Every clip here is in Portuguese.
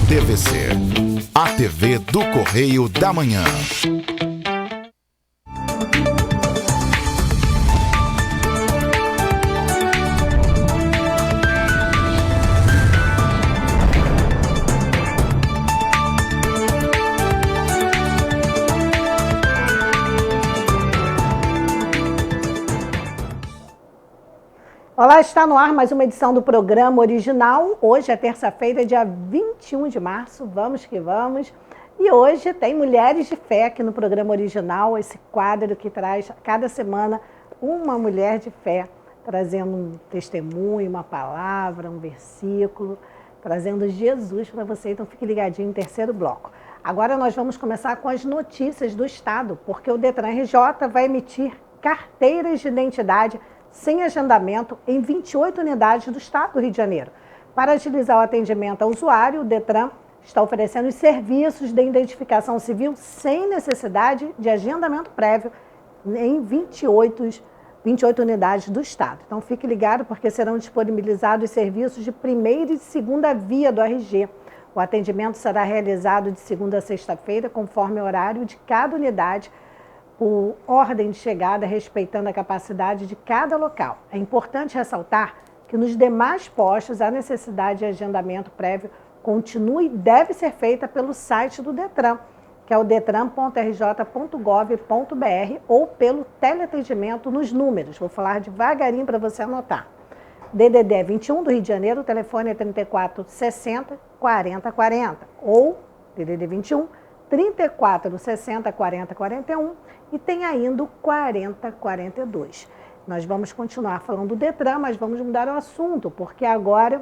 DVC, a TV do Correio da Manhã. Olá, está no ar mais uma edição do programa original. Hoje é terça-feira, dia 21 de março, vamos que vamos. E hoje tem Mulheres de Fé aqui no programa original, esse quadro que traz cada semana uma mulher de fé, trazendo um testemunho, uma palavra, um versículo, trazendo Jesus para você. Então fique ligadinho no terceiro bloco. Agora nós vamos começar com as notícias do Estado, porque o Detran RJ vai emitir carteiras de identidade sem agendamento em 28 unidades do Estado do Rio de Janeiro. Para agilizar o atendimento ao usuário, o Detran está oferecendo os serviços de identificação civil sem necessidade de agendamento prévio em 28 unidades do Estado. Então fique ligado porque serão disponibilizados os serviços de primeira e segunda via do RG. O atendimento será realizado de segunda a sexta-feira, conforme o horário de cada unidade, por ordem de chegada, respeitando a capacidade de cada local. É importante ressaltar que nos demais postos a necessidade de agendamento prévio continua e deve ser feita pelo site do Detran, que é o detran.rj.gov.br, ou pelo teleatendimento nos números. Vou falar devagarinho para você anotar. DDD 21 do Rio de Janeiro, o telefone é 34 60 40 40, ou DDD 21 34 60 40 41, e tem ainda o 40 42. Nós vamos continuar falando do Detran, mas vamos mudar o assunto, porque agora,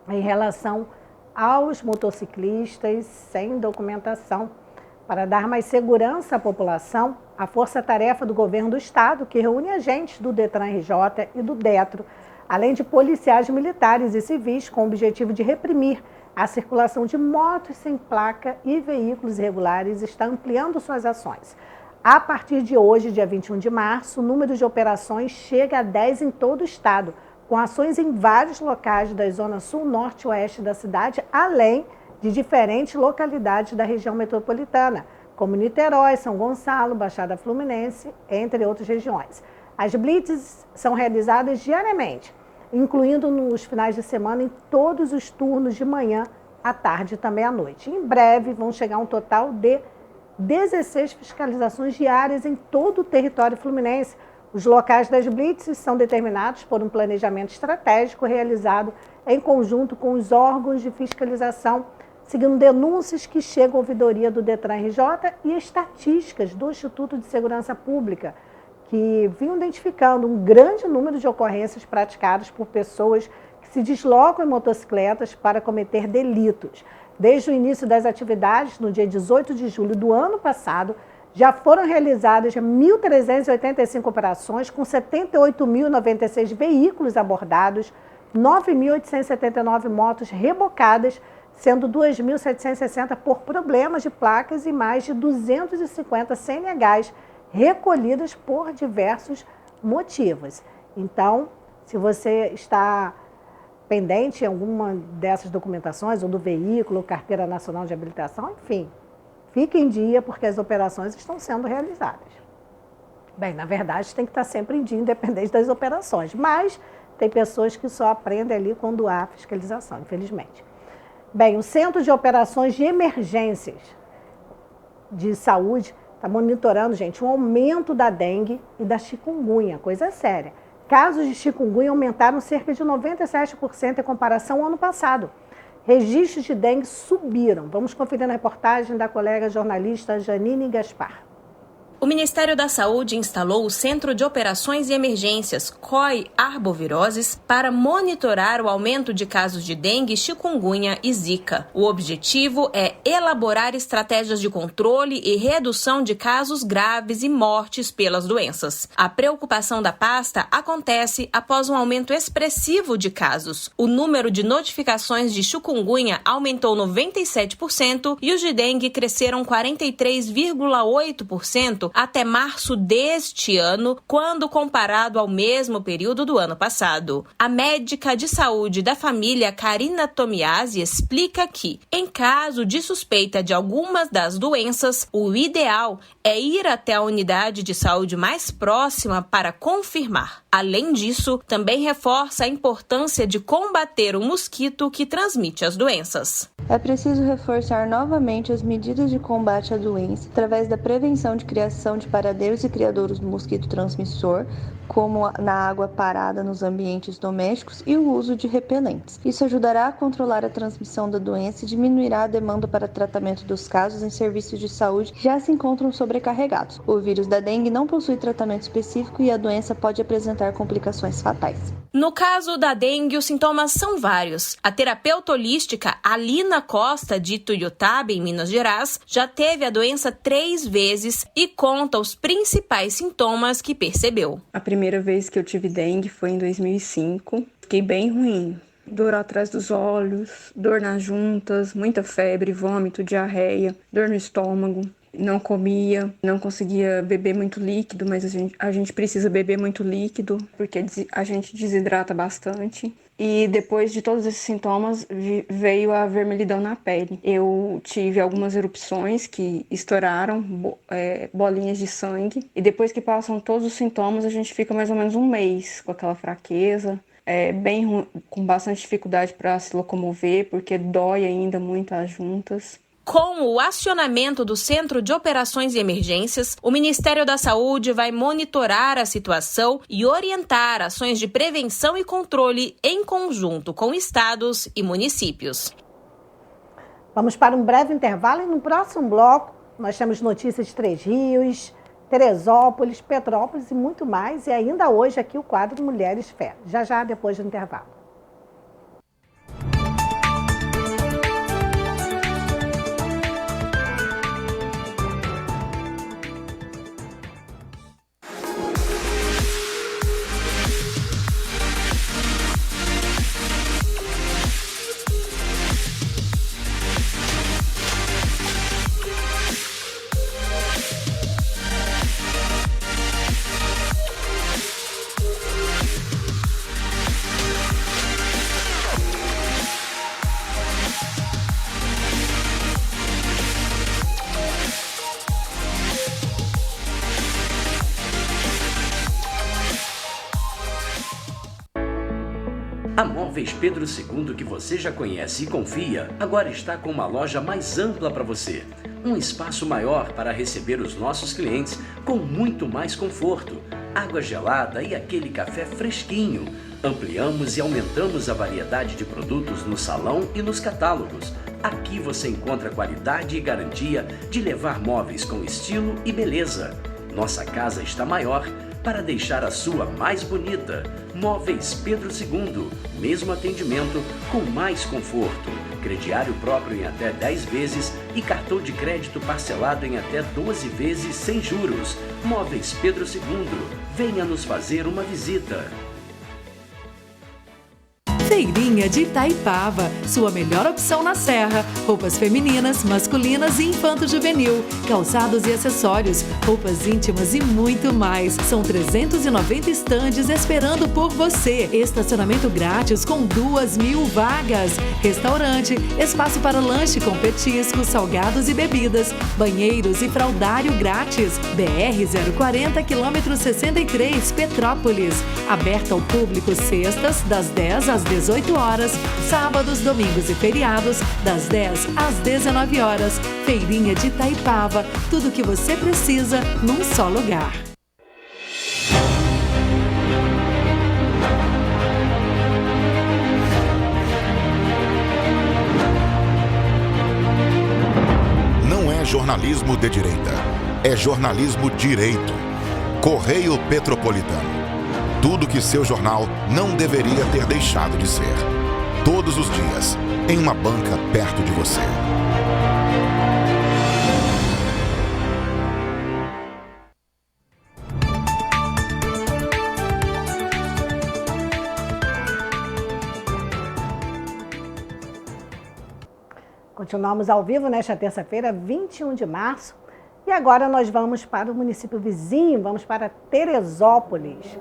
em relação aos motociclistas sem documentação, para dar mais segurança à população, a força-tarefa do governo do Estado, que reúne agentes do Detran RJ e do Detro, além de policiais militares e civis, com o objetivo de reprimir a circulação de motos sem placa e veículos irregulares, está ampliando suas ações. A partir de hoje, dia 21 de março, o número de operações chega a 10 em todo o estado, com ações em vários locais da zona sul, norte e oeste da cidade, além de diferentes localidades da região metropolitana, como Niterói, São Gonçalo, Baixada Fluminense, entre outras regiões. As blitzes são realizadas diariamente, incluindo nos finais de semana em todos os turnos de manhã, à tarde e também à noite. Em breve vão chegar um total de 16 fiscalizações diárias em todo o território fluminense. Os locais das blitzes são determinados por um planejamento estratégico realizado em conjunto com os órgãos de fiscalização, seguindo denúncias que chegam à ouvidoria do Detran RJ e estatísticas do Instituto de Segurança Pública, que vinham identificando um grande número de ocorrências praticadas por pessoas que se deslocam em motocicletas para cometer delitos. Desde o início das atividades, no dia 18 de julho do ano passado, já foram realizadas 1.385 operações, com 78.096 veículos abordados, 9.879 motos rebocadas, sendo 2.760 por problemas de placas e mais de 250 CNHs recolhidas por diversos motivos. Então, se você está pendente em alguma dessas documentações, ou do veículo, ou carteira nacional de habilitação, enfim, fique em dia, porque as operações estão sendo realizadas. Bem, na verdade, tem que estar sempre em dia, independente das operações, mas tem pessoas que só aprendem ali quando há fiscalização, infelizmente. Bem, o Centro de Operações de Emergências de Saúde está monitorando, gente, um aumento da dengue e da chikungunya, coisa séria. Casos de chikungunya aumentaram cerca de 97% em comparação ao ano passado. Registros de dengue subiram. Vamos conferir na reportagem da colega jornalista Janine Gaspar. O Ministério da Saúde instalou o Centro de Operações e Emergências, COI Arboviroses, para monitorar o aumento de casos de dengue, chikungunya e zika. O objetivo é elaborar estratégias de controle e redução de casos graves e mortes pelas doenças. A preocupação da pasta acontece após um aumento expressivo de casos. O número de notificações de chikungunya aumentou 97% e os de dengue cresceram 43,8%, até março deste ano, quando comparado ao mesmo período do ano passado. A médica de saúde da família, Karina Tomiasi, explica que, em caso de suspeita de algumas das doenças, o ideal é ir até a unidade de saúde mais próxima para confirmar. Além disso, também reforça a importância de combater o mosquito que transmite as doenças. É preciso reforçar novamente as medidas de combate à doença através da prevenção de criação de paradeiros e criadouros do mosquito transmissor, como na água parada nos ambientes domésticos e o uso de repelentes. Isso ajudará a controlar a transmissão da doença e diminuirá a demanda para tratamento dos casos em serviços de saúde que já se encontram sobrecarregados. O vírus da dengue não possui tratamento específico e a doença pode apresentar complicações fatais. No caso da dengue, os sintomas são vários. A terapeuta holística Alina Costa, de Ituiutaba, em Minas Gerais, já teve a doença 3 vezes e conta os principais sintomas que percebeu. A primeira vez que eu tive dengue foi em 2005. Fiquei bem ruim. Dor atrás dos olhos, dor nas juntas, muita febre, vômito, diarreia, dor no estômago. Não comia, não conseguia beber muito líquido, mas a gente precisa beber muito líquido porque a gente desidrata bastante. E depois de todos esses sintomas veio a vermelhidão na pele. Eu tive algumas erupções que estouraram, bolinhas de sangue. E depois que passam todos os sintomas, a gente fica mais ou menos um mês com aquela fraqueza. Com bastante dificuldade para se locomover, porque dói ainda muito as juntas. Com o acionamento do Centro de Operações e Emergências, o Ministério da Saúde vai monitorar a situação e orientar ações de prevenção e controle em conjunto com estados e municípios. Vamos para um breve intervalo e no próximo bloco nós temos notícias de Três Rios, Teresópolis, Petrópolis e muito mais. E ainda hoje aqui o quadro Mulheres Fé. Já depois do intervalo. A Móveis Pedro II, que você já conhece e confia, agora está com uma loja mais ampla para você. Um espaço maior para receber os nossos clientes com muito mais conforto, água gelada e aquele café fresquinho. Ampliamos e aumentamos a variedade de produtos no salão e nos catálogos. Aqui você encontra qualidade e garantia de levar móveis com estilo e beleza. Nossa casa está maior para deixar a sua mais bonita. Móveis Pedro II, mesmo atendimento com mais conforto. Crediário próprio em até 10 vezes e cartão de crédito parcelado em até 12 vezes sem juros. Móveis Pedro II, venha nos fazer uma visita. Feirinha de Itaipava, sua melhor opção na Serra. Roupas femininas, masculinas e infanto-juvenil, calçados e acessórios, roupas íntimas e muito mais. São 390 estandes esperando por você. Estacionamento grátis com 2.000 vagas. Restaurante, espaço para lanche com petiscos, salgados e bebidas. Banheiros e fraldário grátis. BR-040, quilômetro 63, Petrópolis. Aberta ao público sextas, das 10 às 18 horas, sábados, domingos e feriados, das 10 às 19 horas. Feirinha de Itaipava, tudo o que você precisa num só lugar. Não é jornalismo de direita, é jornalismo direito. Correio Petropolitano. Tudo que seu jornal não deveria ter deixado de ser. Todos os dias, em uma banca perto de você. Continuamos ao vivo nesta terça-feira, 21 de março. E agora nós vamos para o município vizinho, vamos para Teresópolis.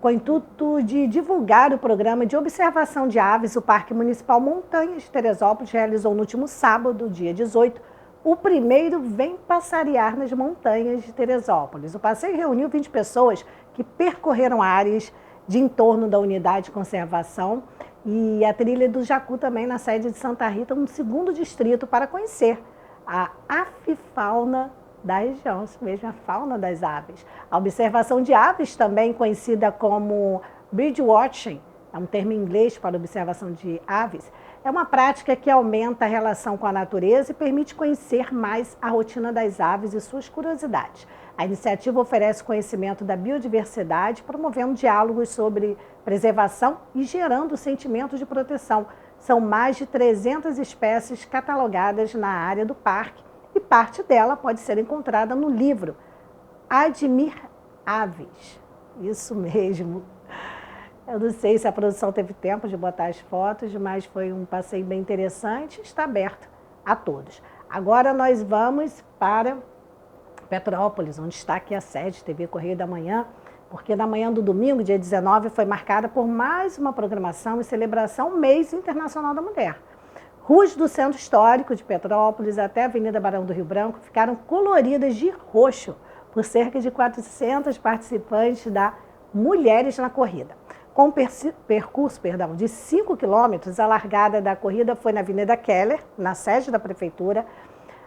Com o intuito de divulgar o programa de observação de aves, o Parque Municipal Montanhas de Teresópolis realizou no último sábado, dia 18, o primeiro Vem Passarear nas Montanhas de Teresópolis. O passeio reuniu 20 pessoas que percorreram áreas de entorno da unidade de conservação e a trilha do Jacu também na sede de Santa Rita, no segundo distrito, para conhecer a avifauna da região, isso mesmo, a fauna das aves. A observação de aves, também conhecida como birdwatching, é um termo em inglês para observação de aves, é uma prática que aumenta a relação com a natureza e permite conhecer mais a rotina das aves e suas curiosidades. A iniciativa oferece conhecimento da biodiversidade, promovendo diálogos sobre preservação e gerando sentimentos de proteção. São mais de 300 espécies catalogadas na área do parque e parte dela pode ser encontrada no livro Admir Aves. Isso mesmo. Eu não sei se a produção teve tempo de botar as fotos, mas foi um passeio bem interessante, está aberto a todos. Agora nós vamos para Petrópolis, onde está aqui a sede TV Correio da Manhã, porque na manhã do domingo, dia 19, foi marcada por mais uma programação e celebração Mês Internacional da Mulher. Ruas do Centro Histórico de Petrópolis até a Avenida Barão do Rio Branco ficaram coloridas de roxo por cerca de 400 participantes da Mulheres na Corrida. Com percurso de 5 quilômetros, a largada da corrida foi na Avenida Keller, na sede da Prefeitura.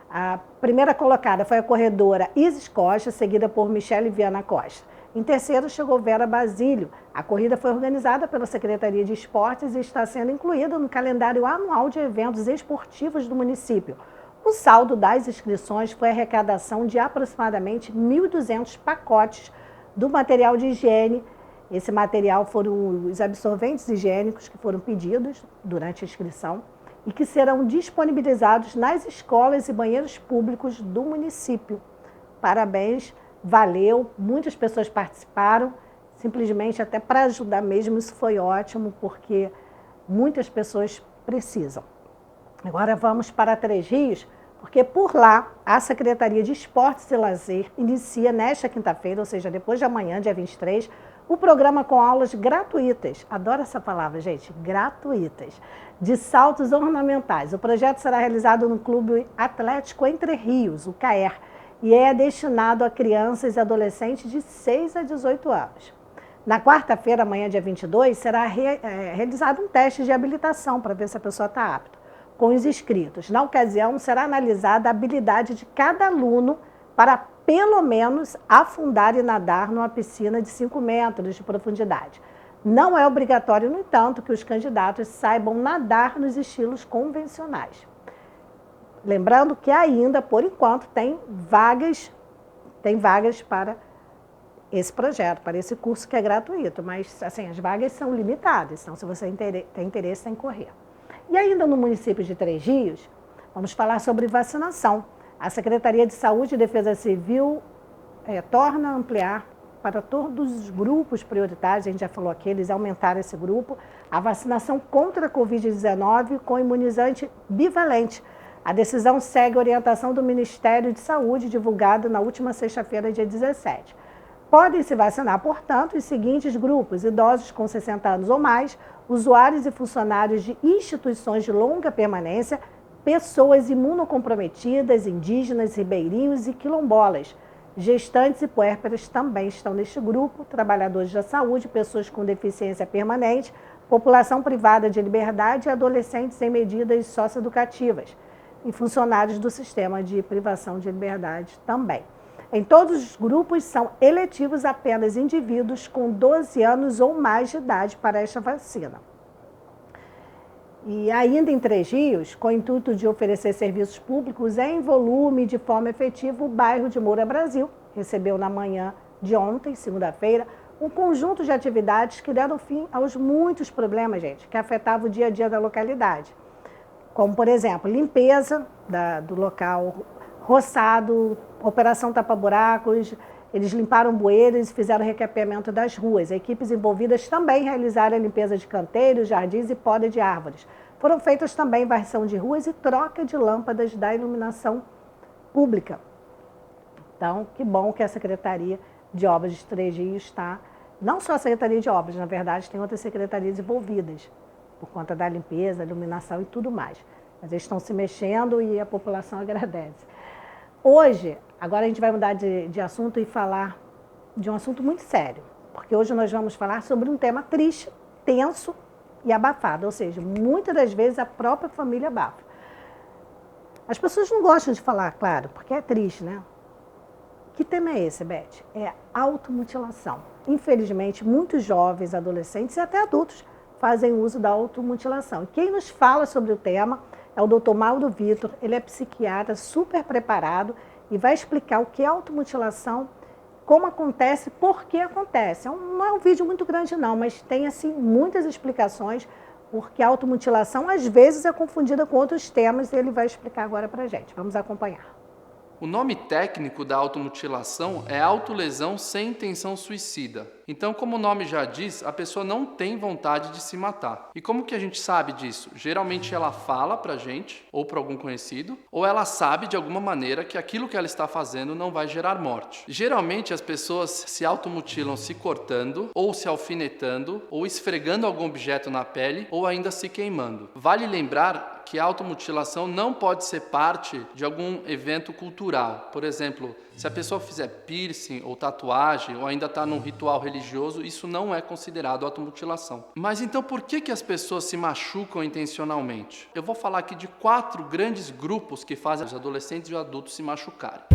A primeira colocada foi a corredora Isis Costa, seguida por Michele Viana Costa. Em terceiro, chegou Vera Basílio. A corrida foi organizada pela Secretaria de Esportes e está sendo incluída no calendário anual de eventos esportivos do município. O saldo das inscrições foi a arrecadação de aproximadamente 1.200 pacotes do material de higiene. Esse material foram os absorventes higiênicos que foram pedidos durante a inscrição e que serão disponibilizados nas escolas e banheiros públicos do município. Parabéns, valeu, muitas pessoas participaram, simplesmente até para ajudar mesmo, isso foi ótimo, porque muitas pessoas precisam. Agora vamos para Três Rios, porque por lá a Secretaria de Esportes e Lazer inicia nesta quinta-feira, ou seja, depois de amanhã, dia 23, o programa com aulas gratuitas, adoro essa palavra, gente, gratuitas, de saltos ornamentais. O projeto será realizado no Clube Atlético Entre Rios, o CAER, e é destinado a crianças e adolescentes de 6 a 18 anos. Na quarta-feira, amanhã, dia 22, será realizado um teste de habilitação para ver se a pessoa está apta, com os inscritos. Na ocasião, será analisada a habilidade de cada aluno para, pelo menos, afundar e nadar numa piscina de 5 metros de profundidade. Não é obrigatório, no entanto, que os candidatos saibam nadar nos estilos convencionais. Lembrando que ainda, por enquanto, tem vagas para esse projeto, para esse curso que é gratuito, mas assim, as vagas são limitadas, então se você tem interesse, tem que correr. E ainda no município de Três Rios, vamos falar sobre vacinação. A Secretaria de Saúde e Defesa Civil torna a ampliar para todos os grupos prioritários, a gente já falou aqui, eles aumentaram esse grupo, a vacinação contra a Covid-19 com imunizante bivalente. A decisão segue a orientação do Ministério de Saúde, divulgada na última sexta-feira, dia 17. Podem se vacinar, portanto, os seguintes grupos: idosos com 60 anos ou mais, usuários e funcionários de instituições de longa permanência, pessoas imunocomprometidas, indígenas, ribeirinhos e quilombolas. Gestantes e puérperas também estão neste grupo, trabalhadores da saúde, pessoas com deficiência permanente, população privada de liberdade e adolescentes em medidas socioeducativas. E funcionários do sistema de privação de liberdade também. Em todos os grupos são eletivos apenas indivíduos com 12 anos ou mais de idade para esta vacina. E ainda em Três Rios, com o intuito de oferecer serviços públicos em volume e de forma efetiva, o bairro de Moura Brasil recebeu na manhã de ontem, segunda-feira, um conjunto de atividades que deram fim aos muitos problemas, gente, que afetavam o dia a dia da localidade. Como, por exemplo, limpeza do local, roçado, operação tapa-buracos, eles limparam bueiros e fizeram recapeamento das ruas. Equipes envolvidas também realizaram a limpeza de canteiros, jardins e poda de árvores. Foram feitas também varrição de ruas e troca de lâmpadas da iluminação pública. Então, que bom que a Secretaria de Obras de Três Rios está, não só a Secretaria de Obras, na verdade, tem outras secretarias envolvidas, por conta da limpeza, iluminação e tudo mais. Mas eles estão se mexendo e a população agradece. Hoje, agora a gente vai mudar de assunto e falar de um assunto muito sério, porque hoje nós vamos falar sobre um tema triste, tenso e abafado, ou seja, muitas das vezes a própria família abafa. As pessoas não gostam de falar, claro, porque é triste, né? Que tema é esse, Beth? É automutilação. Infelizmente, muitos jovens, adolescentes e até adultos fazem uso da automutilação. E quem nos fala sobre o tema é o Dr. Mauro Vitor. Ele é psiquiatra super preparado e vai explicar o que é automutilação, como acontece, por que acontece. Não é um vídeo muito grande não, mas tem assim muitas explicações, porque a automutilação às vezes é confundida com outros temas e ele vai explicar agora pra gente. Vamos acompanhar. O nome técnico da automutilação é autolesão sem intenção suicida. Então, como o nome já diz, a pessoa não tem vontade de se matar. E como que a gente sabe disso? Geralmente ela fala pra gente, ou para algum conhecido, ou ela sabe de alguma maneira que aquilo que ela está fazendo não vai gerar morte. Geralmente as pessoas se automutilam se cortando, ou se alfinetando, ou esfregando algum objeto na pele, ou ainda se queimando. Vale lembrar que a automutilação não pode ser parte de algum evento cultural. Por exemplo, se a pessoa fizer piercing ou tatuagem ou ainda está num ritual religioso, isso não é considerado automutilação. Mas então por que as pessoas se machucam intencionalmente? Eu vou falar aqui de 4 grandes grupos que fazem os adolescentes e os adultos se machucarem.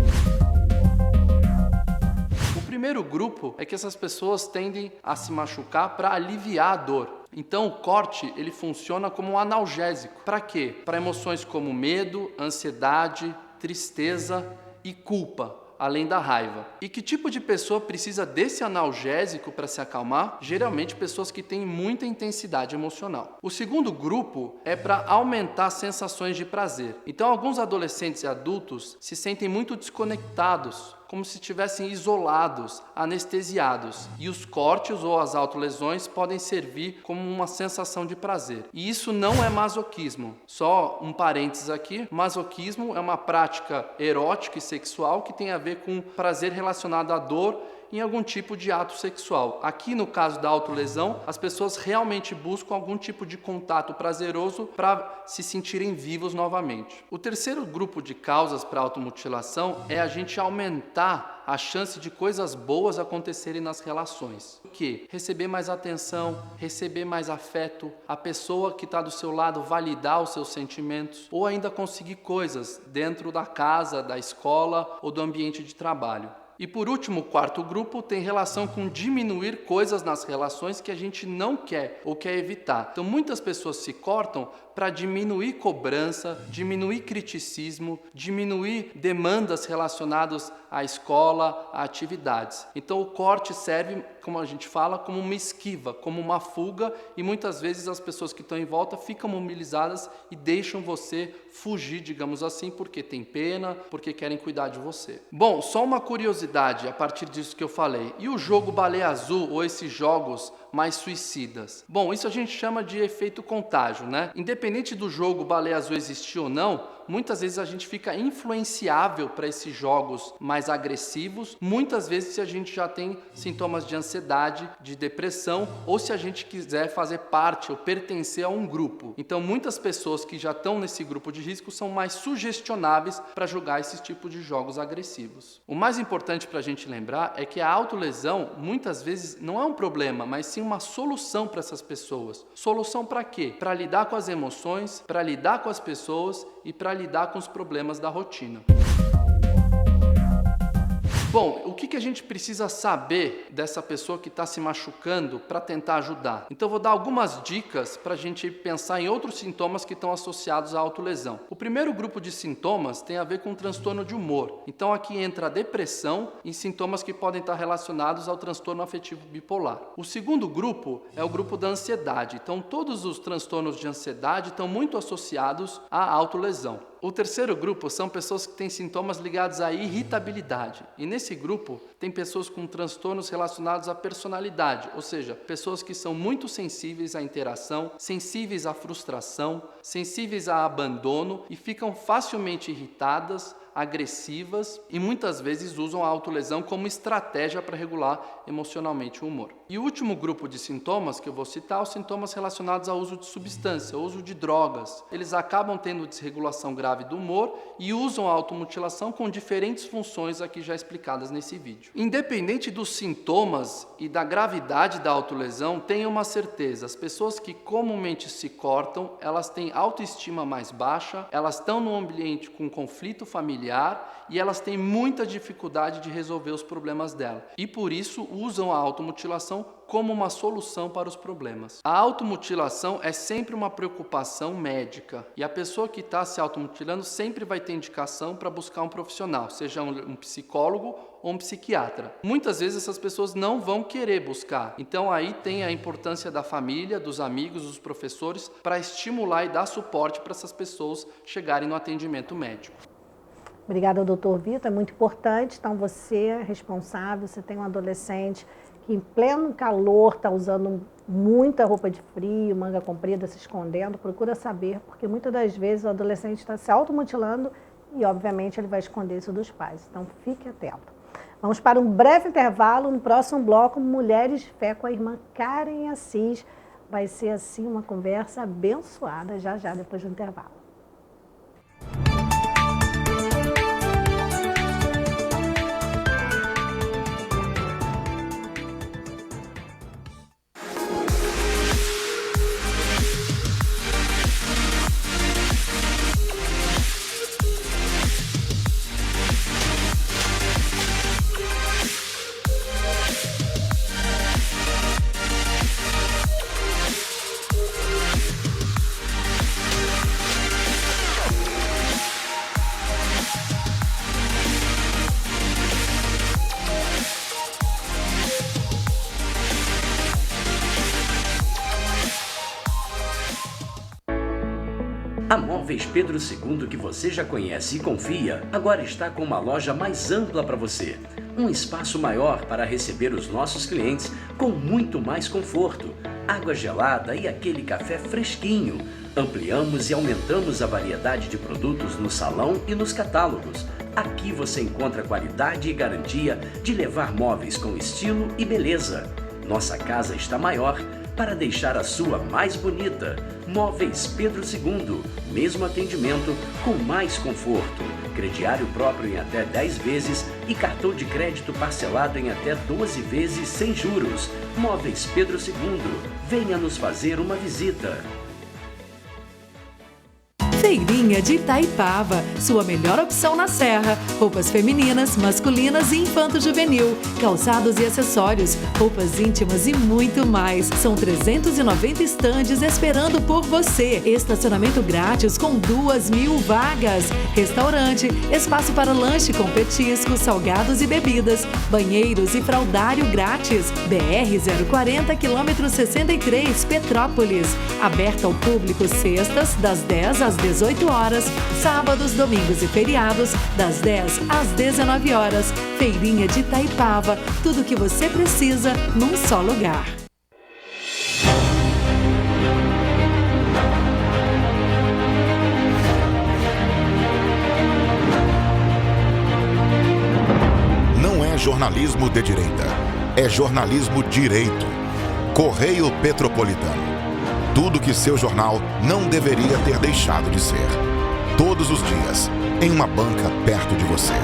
O primeiro grupo é que essas pessoas tendem a se machucar para aliviar a dor. Então o corte ele funciona como um analgésico. Para quê? Para emoções como medo, ansiedade, tristeza e culpa, além da raiva. E que tipo de pessoa precisa desse analgésico para se acalmar? Geralmente pessoas que têm muita intensidade emocional. O segundo grupo é para aumentar sensações de prazer. Então alguns adolescentes e adultos se sentem muito desconectados, como se estivessem isolados, anestesiados. E os cortes ou as autolesões podem servir como uma sensação de prazer. E isso não é masoquismo. Só um parênteses aqui, masoquismo é uma prática erótica e sexual que tem a ver com prazer relacionado à dor em algum tipo de ato sexual. Aqui no caso da autolesão, as pessoas realmente buscam algum tipo de contato prazeroso para se sentirem vivos novamente. O terceiro grupo de causas para automutilação é a gente aumentar a chance de coisas boas acontecerem nas relações. O quê? Receber mais atenção, receber mais afeto, a pessoa que está do seu lado validar os seus sentimentos, ou ainda conseguir coisas dentro da casa, da escola ou do ambiente de trabalho. E por último, o quarto grupo tem relação com diminuir coisas nas relações que a gente não quer ou quer evitar. Então muitas pessoas se cortam para diminuir cobrança, diminuir criticismo, diminuir demandas relacionadas à escola, a atividades. Então o corte serve, como a gente fala, como uma esquiva, como uma fuga, e muitas vezes as pessoas que estão em volta ficam mobilizadas e deixam você fugir, digamos assim, porque tem pena, porque querem cuidar de você. Bom, só uma curiosidade a partir disso que eu falei. E o jogo Baleia Azul ou esses jogos mais suicidas? Bom, isso a gente chama de efeito contágio, né? Independente do jogo Baleia Azul existir ou não, muitas vezes a gente fica influenciável para esses jogos mais agressivos, muitas vezes se a gente já tem sintomas de ansiedade, de depressão, ou se a gente quiser fazer parte ou pertencer a um grupo. Então muitas pessoas que já estão nesse grupo de risco são mais sugestionáveis para jogar esses tipos de jogos agressivos. O mais importante para a gente lembrar é que a autolesão muitas vezes não é um problema, mas sim uma solução para essas pessoas. Solução para quê? Para lidar com as emoções, para lidar com as pessoas e para lidar com os problemas da rotina. Bom, o que a gente precisa saber dessa pessoa que está se machucando para tentar ajudar? Então, vou dar algumas dicas para a gente pensar em outros sintomas que estão associados à autolesão. O primeiro grupo de sintomas tem a ver com transtorno de humor. Então, aqui entra a depressão e sintomas que podem estar relacionados ao transtorno afetivo bipolar. O segundo grupo é o grupo da ansiedade. Então, todos os transtornos de ansiedade estão muito associados à autolesão. O terceiro grupo são pessoas que têm sintomas ligados à irritabilidade. E nesse grupo tem pessoas com transtornos relacionados à personalidade, ou seja, pessoas que são muito sensíveis à interação, sensíveis à frustração, sensíveis a abandono e ficam facilmente irritadas, agressivas e muitas vezes usam a autolesão como estratégia para regular emocionalmente o humor. E o último grupo de sintomas que eu vou citar, os sintomas relacionados ao uso de substância, ao uso de drogas. Eles acabam tendo desregulação grave do humor e usam a automutilação com diferentes funções aqui já explicadas nesse vídeo. Independente dos sintomas e da gravidade da autolesão, tenha uma certeza, as pessoas que comumente se cortam, elas têm autoestima mais baixa, elas estão num ambiente com conflito familiar e elas têm muita dificuldade de resolver os problemas dela. E por isso usam a automutilação como uma solução para os problemas. A automutilação é sempre uma preocupação médica e a pessoa que está se automutilando sempre vai ter indicação para buscar um profissional, seja um psicólogo ou um psiquiatra. Muitas vezes essas pessoas não vão querer buscar. Então aí tem a importância da família, dos amigos, dos professores para estimular e dar suporte para essas pessoas chegarem no atendimento médico. Obrigada, doutor Vitor, é muito importante. Então, você é responsável, você tem um adolescente que em pleno calor está usando muita roupa de frio, manga comprida, se escondendo, procura saber, porque muitas das vezes o adolescente está se automutilando e, obviamente, ele vai esconder isso dos pais. Então, fique atento. Vamos para um breve intervalo. No próximo bloco, Mulheres de Fé com a irmã Karen Assis. Vai ser, assim, uma conversa abençoada já depois do intervalo. A Móveis Pedro II, que você já conhece e confia, agora está com uma loja mais ampla para você. Um espaço maior para receber os nossos clientes com muito mais conforto, água gelada e aquele café fresquinho. Ampliamos e aumentamos a variedade de produtos no salão e nos catálogos. Aqui você encontra qualidade e garantia de levar móveis com estilo e beleza. Nossa casa está maior para deixar a sua mais bonita. Móveis Pedro II, mesmo atendimento com mais conforto. Crediário próprio em até 10 vezes e cartão de crédito parcelado em até 12 vezes sem juros. Móveis Pedro II, venha nos fazer uma visita. Feirinha de Itaipava, sua melhor opção na Serra. Roupas femininas, masculinas e infanto-juvenil, calçados e acessórios, roupas íntimas e muito mais. São 390 estandes esperando por você. Estacionamento grátis com 2.000 vagas. Restaurante, espaço para lanche com petiscos, salgados e bebidas, banheiros e fraldário grátis. BR 040, quilômetro 63, Petrópolis. Aberta ao público sextas, das 10 às 18 horas, sábados, domingos e feriados, das 10 às 19 horas. Feirinha de Itaipava, tudo o que você precisa num só lugar. Não é jornalismo de direita, é jornalismo direito. Correio Petropolitano. Tudo que seu jornal não deveria ter deixado de ser. Todos os dias, em uma banca perto de você.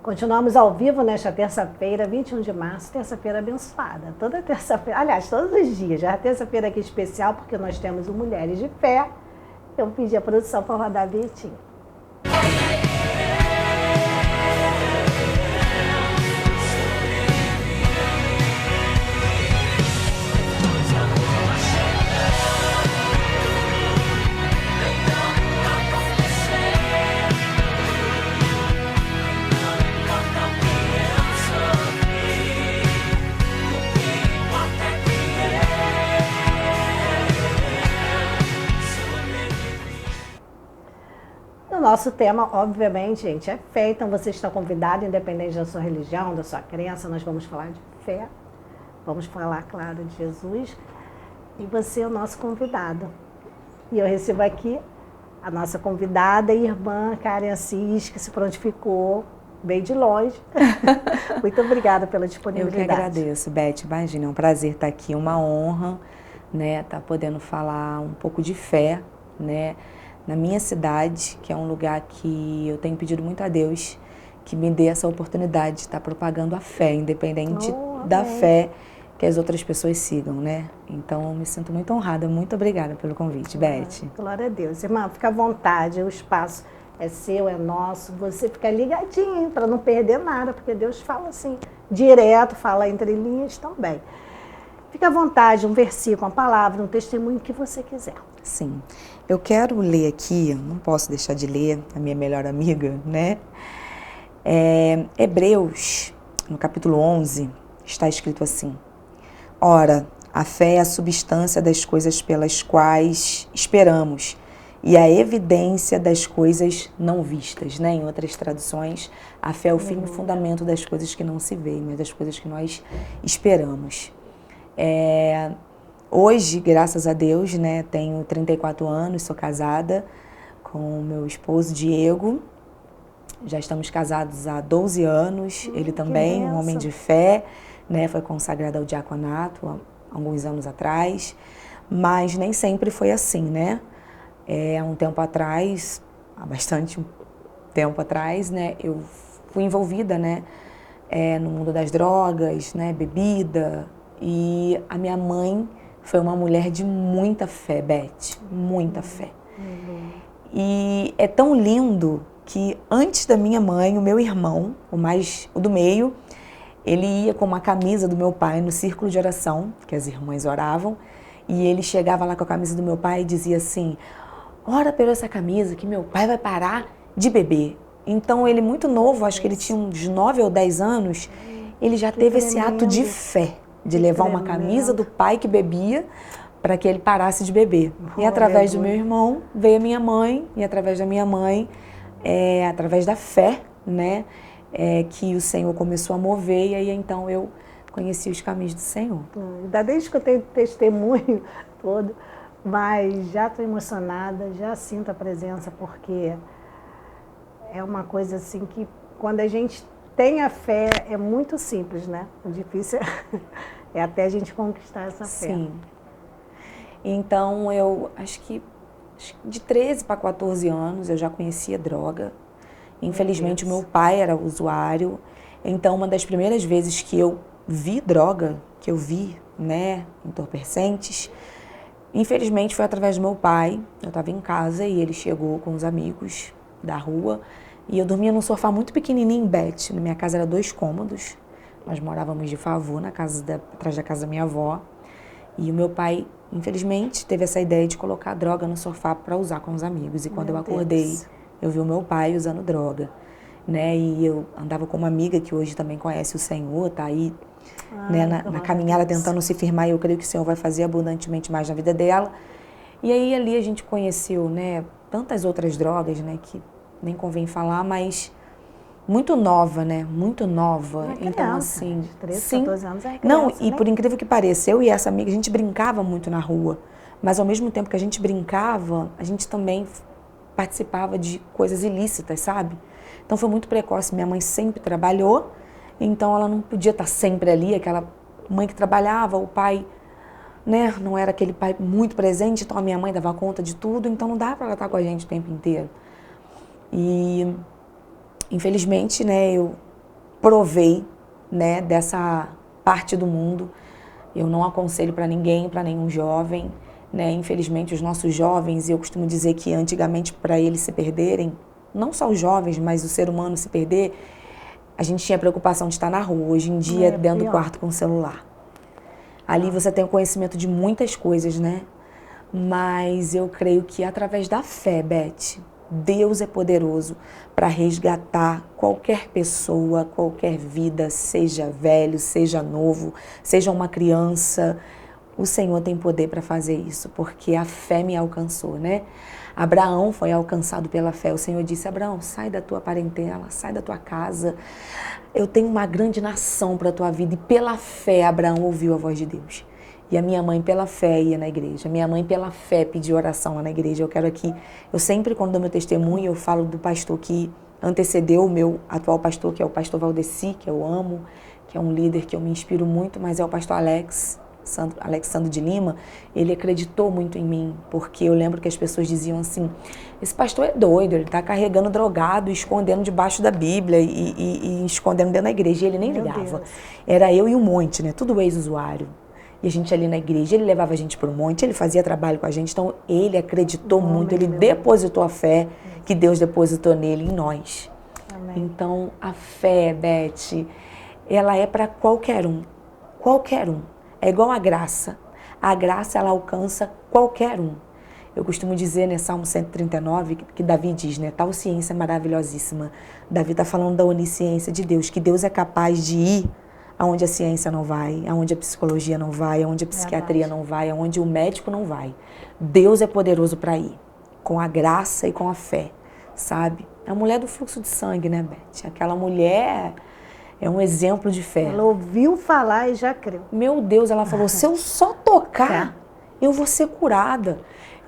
Continuamos ao vivo nesta terça-feira, 21 de março, terça-feira abençoada. Toda terça-feira, aliás, todos os dias. Já é terça-feira aqui especial, porque nós temos o Mulheres de Fé. Eu pedi a produção para rodar a vinhetinha. nosso tema, obviamente, gente, é fé. Então você está convidado, independente da sua religião, da sua crença, nós vamos falar de fé. Vamos falar, claro, de Jesus. E você é o nosso convidado. E eu recebo aqui a nossa convidada, a irmã Karen Assis, que se prontificou bem de longe. Muito obrigada pela disponibilidade. Eu que agradeço, Beth. Imagina, é um prazer estar aqui, uma honra, né, estar podendo falar um pouco de fé, né, na minha cidade, que é um lugar que eu tenho pedido muito a Deus que me dê essa oportunidade de estar propagando a fé, independente da fé que as outras pessoas sigam, né? Então, eu me sinto muito honrada. Muito obrigada pelo convite, Beth. Glória a Deus. Irmã, fica à vontade, o espaço é seu, é nosso. Você fica ligadinho para não perder nada, porque Deus fala assim, direto, fala entre linhas também. Fica à vontade, um versículo, uma palavra, um testemunho que você quiser. Sim. Eu quero ler aqui, não posso deixar de ler, a minha melhor amiga, né? Hebreus, no capítulo 11, está escrito assim: Ora, a fé é a substância das coisas pelas quais esperamos e a evidência das coisas não vistas, né? Em outras traduções, a fé é o firme fundamento das coisas que não se veem, mas das coisas que nós esperamos. Hoje, graças a Deus, né, tenho 34 anos, sou casada com o meu esposo Diego. Já estamos casados há 12 anos, ele também, um homem de fé, né, foi consagrado ao diaconato há alguns anos atrás, mas nem sempre foi assim, né? Há um tempo atrás, há bastante tempo atrás, né, eu fui envolvida, né, no mundo das drogas, né, bebida, e a minha mãe foi uma mulher de muita fé, Beth, muita fé. E é tão lindo que antes da minha mãe, o meu irmão, o do meio, ele ia com uma camisa do meu pai no círculo de oração, que as irmãs oravam, e ele chegava lá com a camisa do meu pai e dizia assim: ora por essa camisa que meu pai vai parar de beber. Então ele muito novo, acho que ele tinha uns 9 ou 10 anos, ele já teve esse ato de fé, de levar uma camisa do pai que bebia para que ele parasse de beber. E através do meu irmão veio a minha mãe, e através da minha mãe, através da fé, né, que o Senhor começou a mover, e aí então eu conheci os caminhos do Senhor. Ainda desde que eu tenho testemunho todo, mas já estou emocionada, já sinto a presença, porque é uma coisa assim que quando a gente tem a fé é muito simples, né? O difícil é até a gente conquistar essa fé. Sim. Então eu acho que de 13 para 14 anos eu já conhecia droga. Infelizmente o meu pai era usuário, então uma das primeiras vezes que eu vi droga, que eu vi, né, entorpecentes, infelizmente foi através do meu pai. Eu estava em casa e ele chegou com os amigos da rua e eu dormia num sofá muito pequenininho em Beth. Na minha casa era 2 cômodos, nós morávamos de favor atrás da casa da minha avó, e o meu pai, infelizmente, teve essa ideia de colocar droga no sofá para usar com os amigos, e quando eu acordei, eu vi o meu pai usando droga, né? E eu andava com uma amiga que hoje também conhece o Senhor, tá aí, né, na caminhada tentando se firmar, e eu creio que o Senhor vai fazer abundantemente mais na vida dela. E aí ali a gente conheceu, né, tantas outras drogas, né, que nem convém falar, mas muito nova, né? Muito nova. Então, assim, de 13, 14 anos é criança, não, e né? por incrível que pareça, eu e essa amiga, a gente brincava muito na rua, mas ao mesmo tempo que a gente brincava, a gente também participava de coisas ilícitas, sabe? Então foi muito precoce. Minha mãe sempre trabalhou, então ela não podia estar sempre ali, aquela mãe que trabalhava, o pai, né, não era aquele pai muito presente, então a minha mãe dava conta de tudo, então não dava para ela estar com a gente o tempo inteiro. E infelizmente, né, eu provei, né, dessa parte do mundo. Eu não aconselho para ninguém, para nenhum jovem, né? Infelizmente, os nossos jovens, eu costumo dizer que antigamente, para eles se perderem, não só os jovens, mas o ser humano se perder, a gente tinha preocupação de estar na rua. Hoje em dia, dentro do quarto com o celular. Ali você tem o conhecimento de muitas coisas, né? Mas eu creio que através da fé, Beth, Deus é poderoso para resgatar qualquer pessoa, qualquer vida, seja velho, seja novo, seja uma criança. O Senhor tem poder para fazer isso, porque a fé me alcançou, né? Abraão foi alcançado pela fé. O Senhor disse: Abraão, sai da tua parentela, sai da tua casa. Eu tenho uma grande nação para a tua vida. E pela fé, Abraão ouviu a voz de Deus. E a minha mãe, pela fé, ia na igreja. A minha mãe, pela fé, pediu oração lá na igreja. Eu quero aqui, eu sempre, quando dou meu testemunho, eu falo do pastor que antecedeu o meu atual pastor, que é o pastor Valdeci, que eu amo, que é um líder que eu me inspiro muito, mas é o pastor Alexandre de Lima. Ele acreditou muito em mim, porque eu lembro que as pessoas diziam assim: esse pastor é doido, ele está carregando drogado, escondendo debaixo da Bíblia e escondendo dentro da igreja. E ele nem ligava. Era eu e um monte, né? Tudo ex-usuário. E a gente ali na igreja, ele levava a gente para um monte, ele fazia trabalho com a gente, então ele acreditou muito, ele depositou a fé que Deus depositou nele, em nós. Amém. Então, a fé, Beth, ela é para qualquer um. Qualquer um. É igual a graça. A graça, ela alcança qualquer um. Eu costumo dizer, né, Salmo 139, que Davi diz, né, tal ciência maravilhosíssima. Davi está falando da onisciência de Deus, que Deus é capaz de ir aonde a ciência não vai, aonde a psicologia não vai, aonde a psiquiatria não vai, aonde o médico não vai. Deus é poderoso para ir, com a graça e com a fé, sabe? A mulher do fluxo de sangue, né, Beth? Aquela mulher é um exemplo de fé. Ela ouviu falar e já creu. Meu Deus, ela falou, se eu só tocar, eu vou ser curada.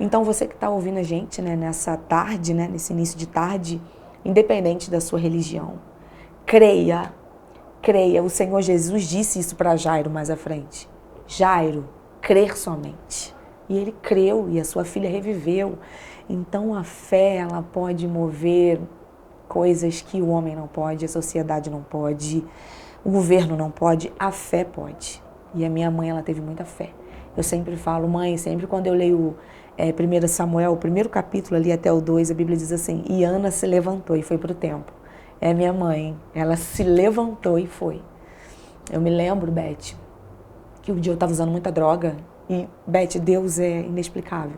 Então, você que está ouvindo a gente, né, nessa tarde, né, nesse início de tarde, independente da sua religião, creia. Creia, o Senhor Jesus disse isso para Jairo mais à frente. Jairo, crer somente. E ele creu e a sua filha reviveu. Então a fé, ela pode mover coisas que o homem não pode, a sociedade não pode, o governo não pode, a fé pode. E a minha mãe, ela teve muita fé. Eu sempre falo, mãe, sempre quando eu leio 1 Samuel, o primeiro capítulo ali até o 2, a Bíblia diz assim: e Ana se levantou e foi para o templo. É minha mãe, ela se levantou e foi. Eu me lembro, Beth, que um dia eu estava usando muita droga e, Beth, Deus é inexplicável.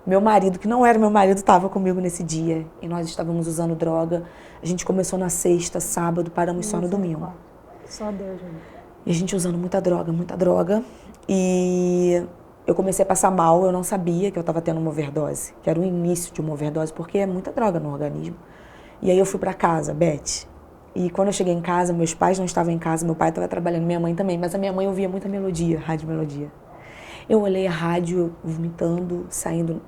Meu marido, que não era meu marido, estava comigo nesse dia e nós estávamos usando droga. A gente começou na sexta, sábado, paramos só no domingo. Só Deus, gente. E a gente usando muita droga. E eu comecei a passar mal, eu não sabia que eu estava tendo uma overdose, que era o início de uma overdose, porque é muita droga no organismo. E aí eu fui para casa, Beth, e quando eu cheguei em casa, meus pais não estavam em casa, meu pai estava trabalhando, minha mãe também, mas a minha mãe ouvia muita melodia, rádio melodia. Eu olhei a rádio, vomitando, saindo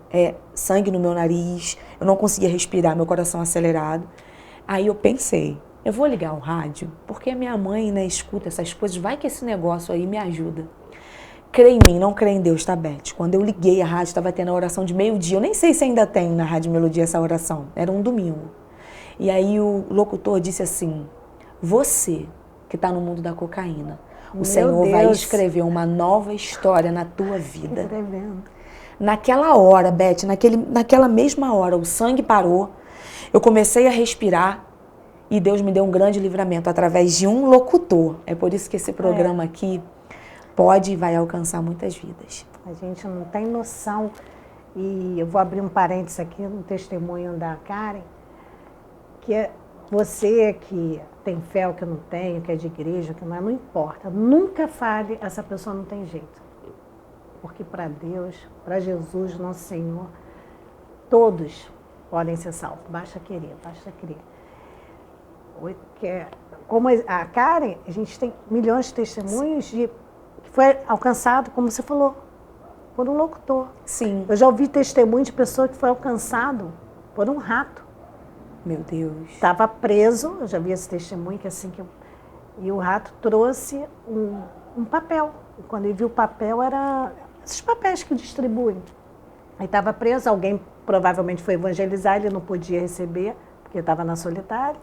sangue no meu nariz, eu não conseguia respirar, meu coração acelerado. Aí eu pensei, eu vou ligar o rádio, porque a minha mãe, né, escuta essas coisas, vai que esse negócio aí me ajuda. Crê em mim, não crê em Deus, tá, Beth? Quando eu liguei a rádio, estava tendo a oração de meio-dia, eu nem sei se ainda tem na Rádio Melodia essa oração, era um domingo. E aí o locutor disse assim: você que está no mundo da cocaína, o Senhor vai escrever uma nova história na tua vida. Naquela hora, Beth, naquela mesma hora, o sangue parou, eu comecei a respirar e Deus me deu um grande livramento através de um locutor. É por isso que esse programa aqui pode e vai alcançar muitas vidas. A gente não tem noção, e eu vou abrir um parênteses aqui no testemunho da Karen, que é você que tem fé ou que não tem, que é de igreja, que não importa. Nunca fale, essa pessoa não tem jeito. Porque para Deus, para Jesus, nosso Senhor, todos podem ser salvos. Basta querer, basta crer. Como a Karen, a gente tem milhões de testemunhos de que foi alcançado, como você falou, por um locutor. Sim. Eu já ouvi testemunho de pessoa que foi alcançado por um rato. Meu Deus. Estava preso, eu já vi esse testemunho, que assim que e o rato trouxe um papel. E quando ele viu o papel, era esses papéis que distribuem. Aí estava preso, alguém provavelmente foi evangelizar, ele não podia receber, porque estava na solitária.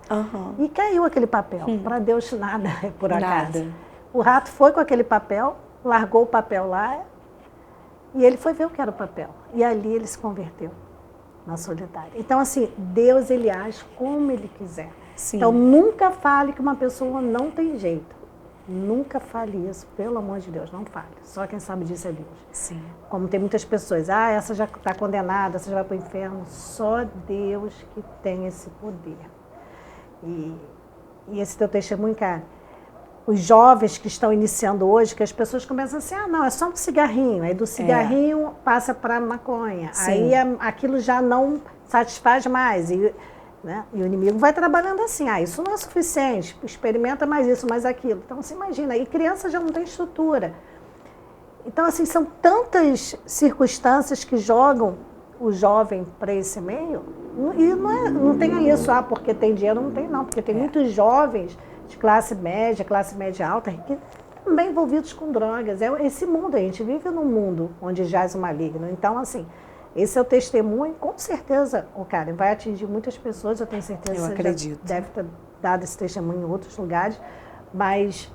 E caiu aquele papel. Para Deus nada é por acaso. Nada. O rato foi com aquele papel, largou o papel lá, e ele foi ver o que era o papel. E ali ele se converteu. Na solitária. Então, assim, Deus, ele age como ele quiser. Sim. Então, nunca fale que uma pessoa não tem jeito. Nunca fale isso, pelo amor de Deus, não fale. Só quem sabe disso é Deus. Sim. Como tem muitas pessoas, essa já está condenada, essa já vai para o inferno. Só Deus que tem esse poder. E esse teu testemunho, cara, os jovens que estão iniciando hoje, que as pessoas começam assim, não, é só um cigarrinho. Aí do cigarrinho passa para maconha. Sim. Aí aquilo já não satisfaz mais. Né? E o inimigo vai trabalhando assim, isso não é suficiente, experimenta mais isso, mais aquilo. Então, você imagina, e criança já não tem estrutura. Então, assim, são tantas circunstâncias que jogam o jovem para esse meio, e não tem isso, porque tem dinheiro, não tem não, porque tem muitos jovens de classe média alta, que também envolvidos com drogas. É esse mundo, a gente vive num mundo onde jaz o maligno. Então, assim, esse é o testemunho, com certeza, Karen, vai atingir muitas pessoas, eu tenho certeza que você já deve ter dado esse testemunho em outros lugares, mas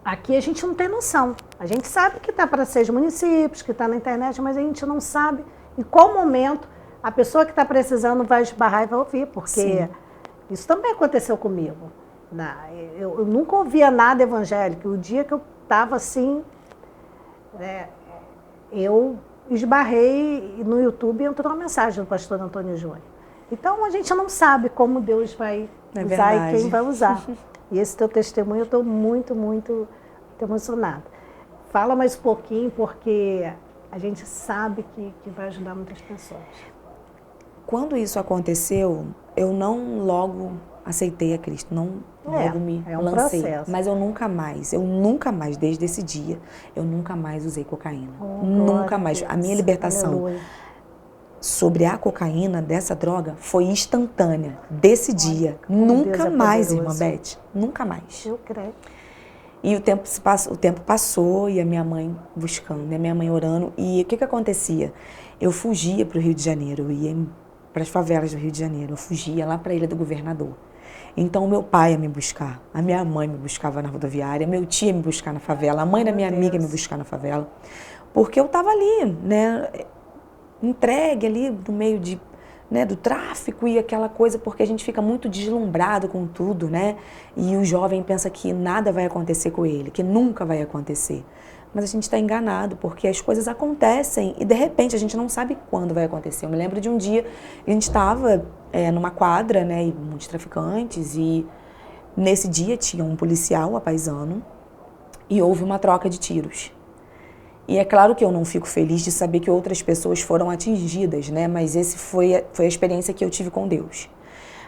aqui a gente não tem noção. A gente sabe que está para 6 municípios, que está na internet, mas a gente não sabe em qual momento a pessoa que está precisando vai esbarrar e vai ouvir, porque isso também aconteceu comigo. Eu nunca ouvia nada evangélico. O dia que eu estava assim, eu esbarrei no YouTube e entrou uma mensagem do pastor Antônio Júnior. Então, a gente não sabe como Deus vai usar e quem vai usar. E esse teu testemunho, eu estou muito, muito emocionada. Fala mais um pouquinho, porque a gente sabe que vai ajudar muitas pessoas. Quando isso aconteceu, eu não logo aceitei a Cristo, não logo me lancei. Processo. Mas eu nunca mais, desde esse dia, eu nunca mais usei cocaína. Nunca mais. A minha libertação sobre a cocaína, dessa droga, foi instantânea, desse dia. Nunca mais, irmã Beth. Nunca mais. Eu creio. E o tempo passou e a minha mãe buscando, a minha mãe orando. E o que acontecia? Eu fugia para o Rio de Janeiro, eu ia para as favelas do Rio de Janeiro, eu fugia lá para a Ilha do Governador. Então, meu pai ia me buscar, a minha mãe me buscava na rodoviária, meu tio ia me buscar na favela, a mãe da minha amiga ia me buscar na favela, porque eu estava ali, né, entregue ali no meio do tráfico e aquela coisa, porque a gente fica muito deslumbrado com tudo, né? E o jovem pensa que nada vai acontecer com ele, que nunca vai acontecer. Mas a gente está enganado, porque as coisas acontecem e de repente a gente não sabe quando vai acontecer. Eu me lembro de um dia, a gente estava numa quadra, né, e muitos traficantes, e nesse dia tinha um policial apaisano e houve uma troca de tiros. E é claro que eu não fico feliz de saber que outras pessoas foram atingidas, né? Mas esse foi a experiência que eu tive com Deus.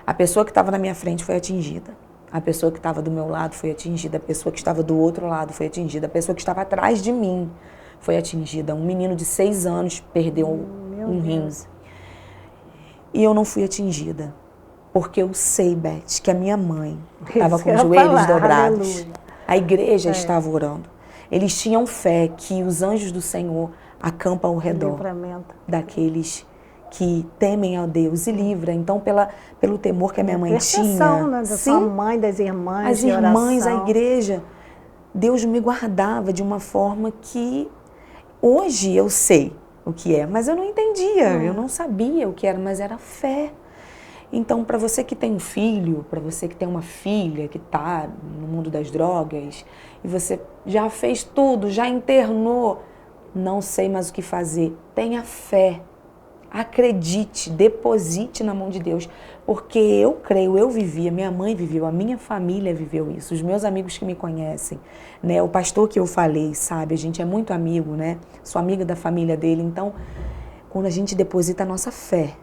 A pessoa que estava na minha frente foi atingida. A pessoa que estava do meu lado foi atingida. A pessoa que estava do outro lado foi atingida. A pessoa que estava atrás de mim foi atingida. Um menino de 6 anos perdeu um rim. E eu não fui atingida. Porque eu sei, Beth, que a minha mãe estava com os joelhos dobrados. Aleluia. A igreja estava orando. Eles tinham fé que os anjos do Senhor acampam ao redor daqueles que temem ao Deus e livra. Então, pelo temor que a minha mãe tinha, né, da sua mãe, das irmãs, as irmãs, a igreja, Deus me guardava de uma forma que hoje eu sei o que é, mas eu não entendia, eu não sabia o que era, mas era fé. Então, para você que tem um filho, para você que tem uma filha que está no mundo das drogas, e você já fez tudo, já internou, não sei mais o que fazer, tenha fé, acredite, deposite na mão de Deus, porque eu creio, eu vivi, a minha mãe viveu, a minha família viveu isso, os meus amigos que me conhecem, né, o pastor que eu falei, sabe, a gente é muito amigo, né, sou amiga da família dele, então, quando a gente deposita a nossa fé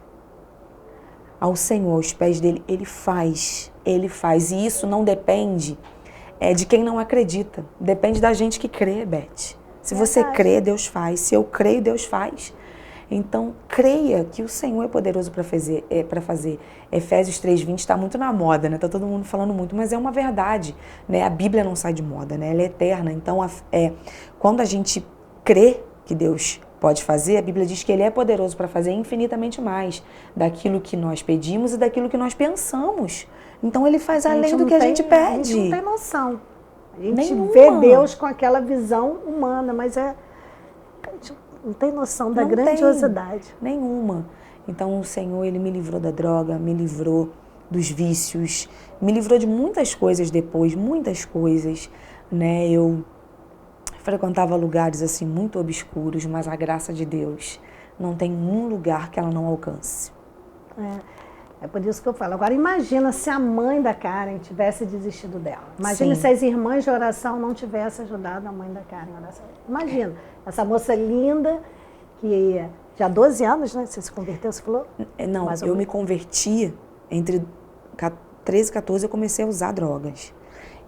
ao Senhor, aos pés dele, Ele faz, e isso não depende de quem não acredita, depende da gente que crê, Beth. Se você crê, Deus faz, se eu creio, Deus faz. Então, creia que o Senhor é poderoso para fazer. Efésios 3:20 está muito na moda, né? Está todo mundo falando muito, mas é uma verdade, né? A Bíblia não sai de moda, né? Ela é eterna. Então, quando a gente crê que Deus pode fazer, a Bíblia diz que Ele é poderoso para fazer infinitamente mais daquilo que nós pedimos e daquilo que nós pensamos. Então, Ele faz além do que a gente pede. A gente não tem noção. A gente vê Deus com aquela visão humana, mas a gente não tem noção da grandiosidade. Nenhuma. Então, o Senhor, Ele me livrou da droga, me livrou dos vícios, me livrou de muitas coisas depois, muitas coisas, né? Eu frequentava lugares assim muito obscuros, mas a graça de Deus não tem um lugar que ela não alcance. É por isso que eu falo. Agora, imagina se a mãe da Karen tivesse desistido dela. Imagina se as irmãs de oração não tivessem ajudado a mãe da Karen em oração. Imagina, essa moça linda, que já há 12 anos, né? Você se converteu, você falou? Não, eu me converti entre 13 e 14, eu comecei a usar drogas.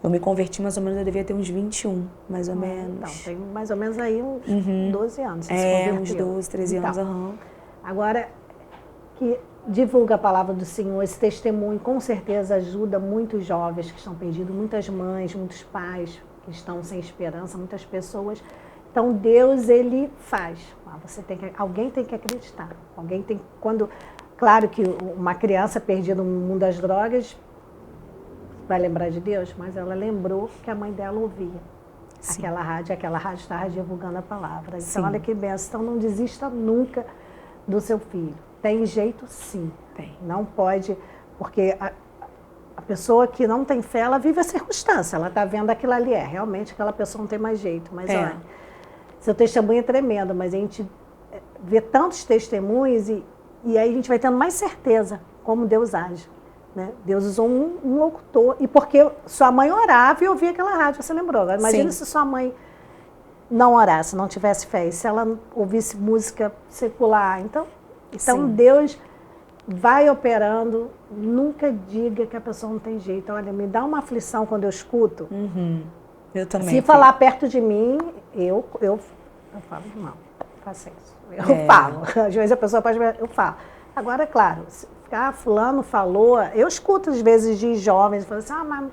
Eu me converti mais ou menos, eu devia ter uns 21, mais ou menos. Então, tem mais ou menos aí uns 12 anos. Uns 12, 13 anos. Agora, que divulga a palavra do Senhor, esse testemunho com certeza ajuda muitos jovens que estão perdidos, muitas mães, muitos pais que estão sem esperança, muitas pessoas. Então Deus, ele faz. Alguém tem que acreditar. Claro que uma criança perdida no mundo das drogas vai lembrar de Deus, mas ela lembrou que a mãe dela ouvia. Aquela rádio estava divulgando a palavra. Então, olha que benção. Então, não desista nunca do seu filho. Tem jeito, sim. Tem. Não pode, porque a pessoa que não tem fé, ela vive a circunstância. Ela está vendo aquilo ali. Realmente, aquela pessoa não tem mais jeito. Mas, olha, seu testemunho é tremendo, mas a gente vê tantos testemunhos e aí a gente vai tendo mais certeza como Deus age. Né? Deus usou um locutor, e porque sua mãe orava e ouvia aquela rádio, você lembrou? Agora, imagina se sua mãe não orasse, não tivesse fé, se ela ouvisse música secular. Então Deus vai operando, nunca diga que a pessoa não tem jeito. Olha, me dá uma aflição quando eu escuto. Eu também. Se falar perto de mim, eu falo, não, faça isso. Eu falo. Às vezes a pessoa pode... Eu falo. Agora, é claro, fulano falou... Eu escuto às vezes de jovens, falando assim, mas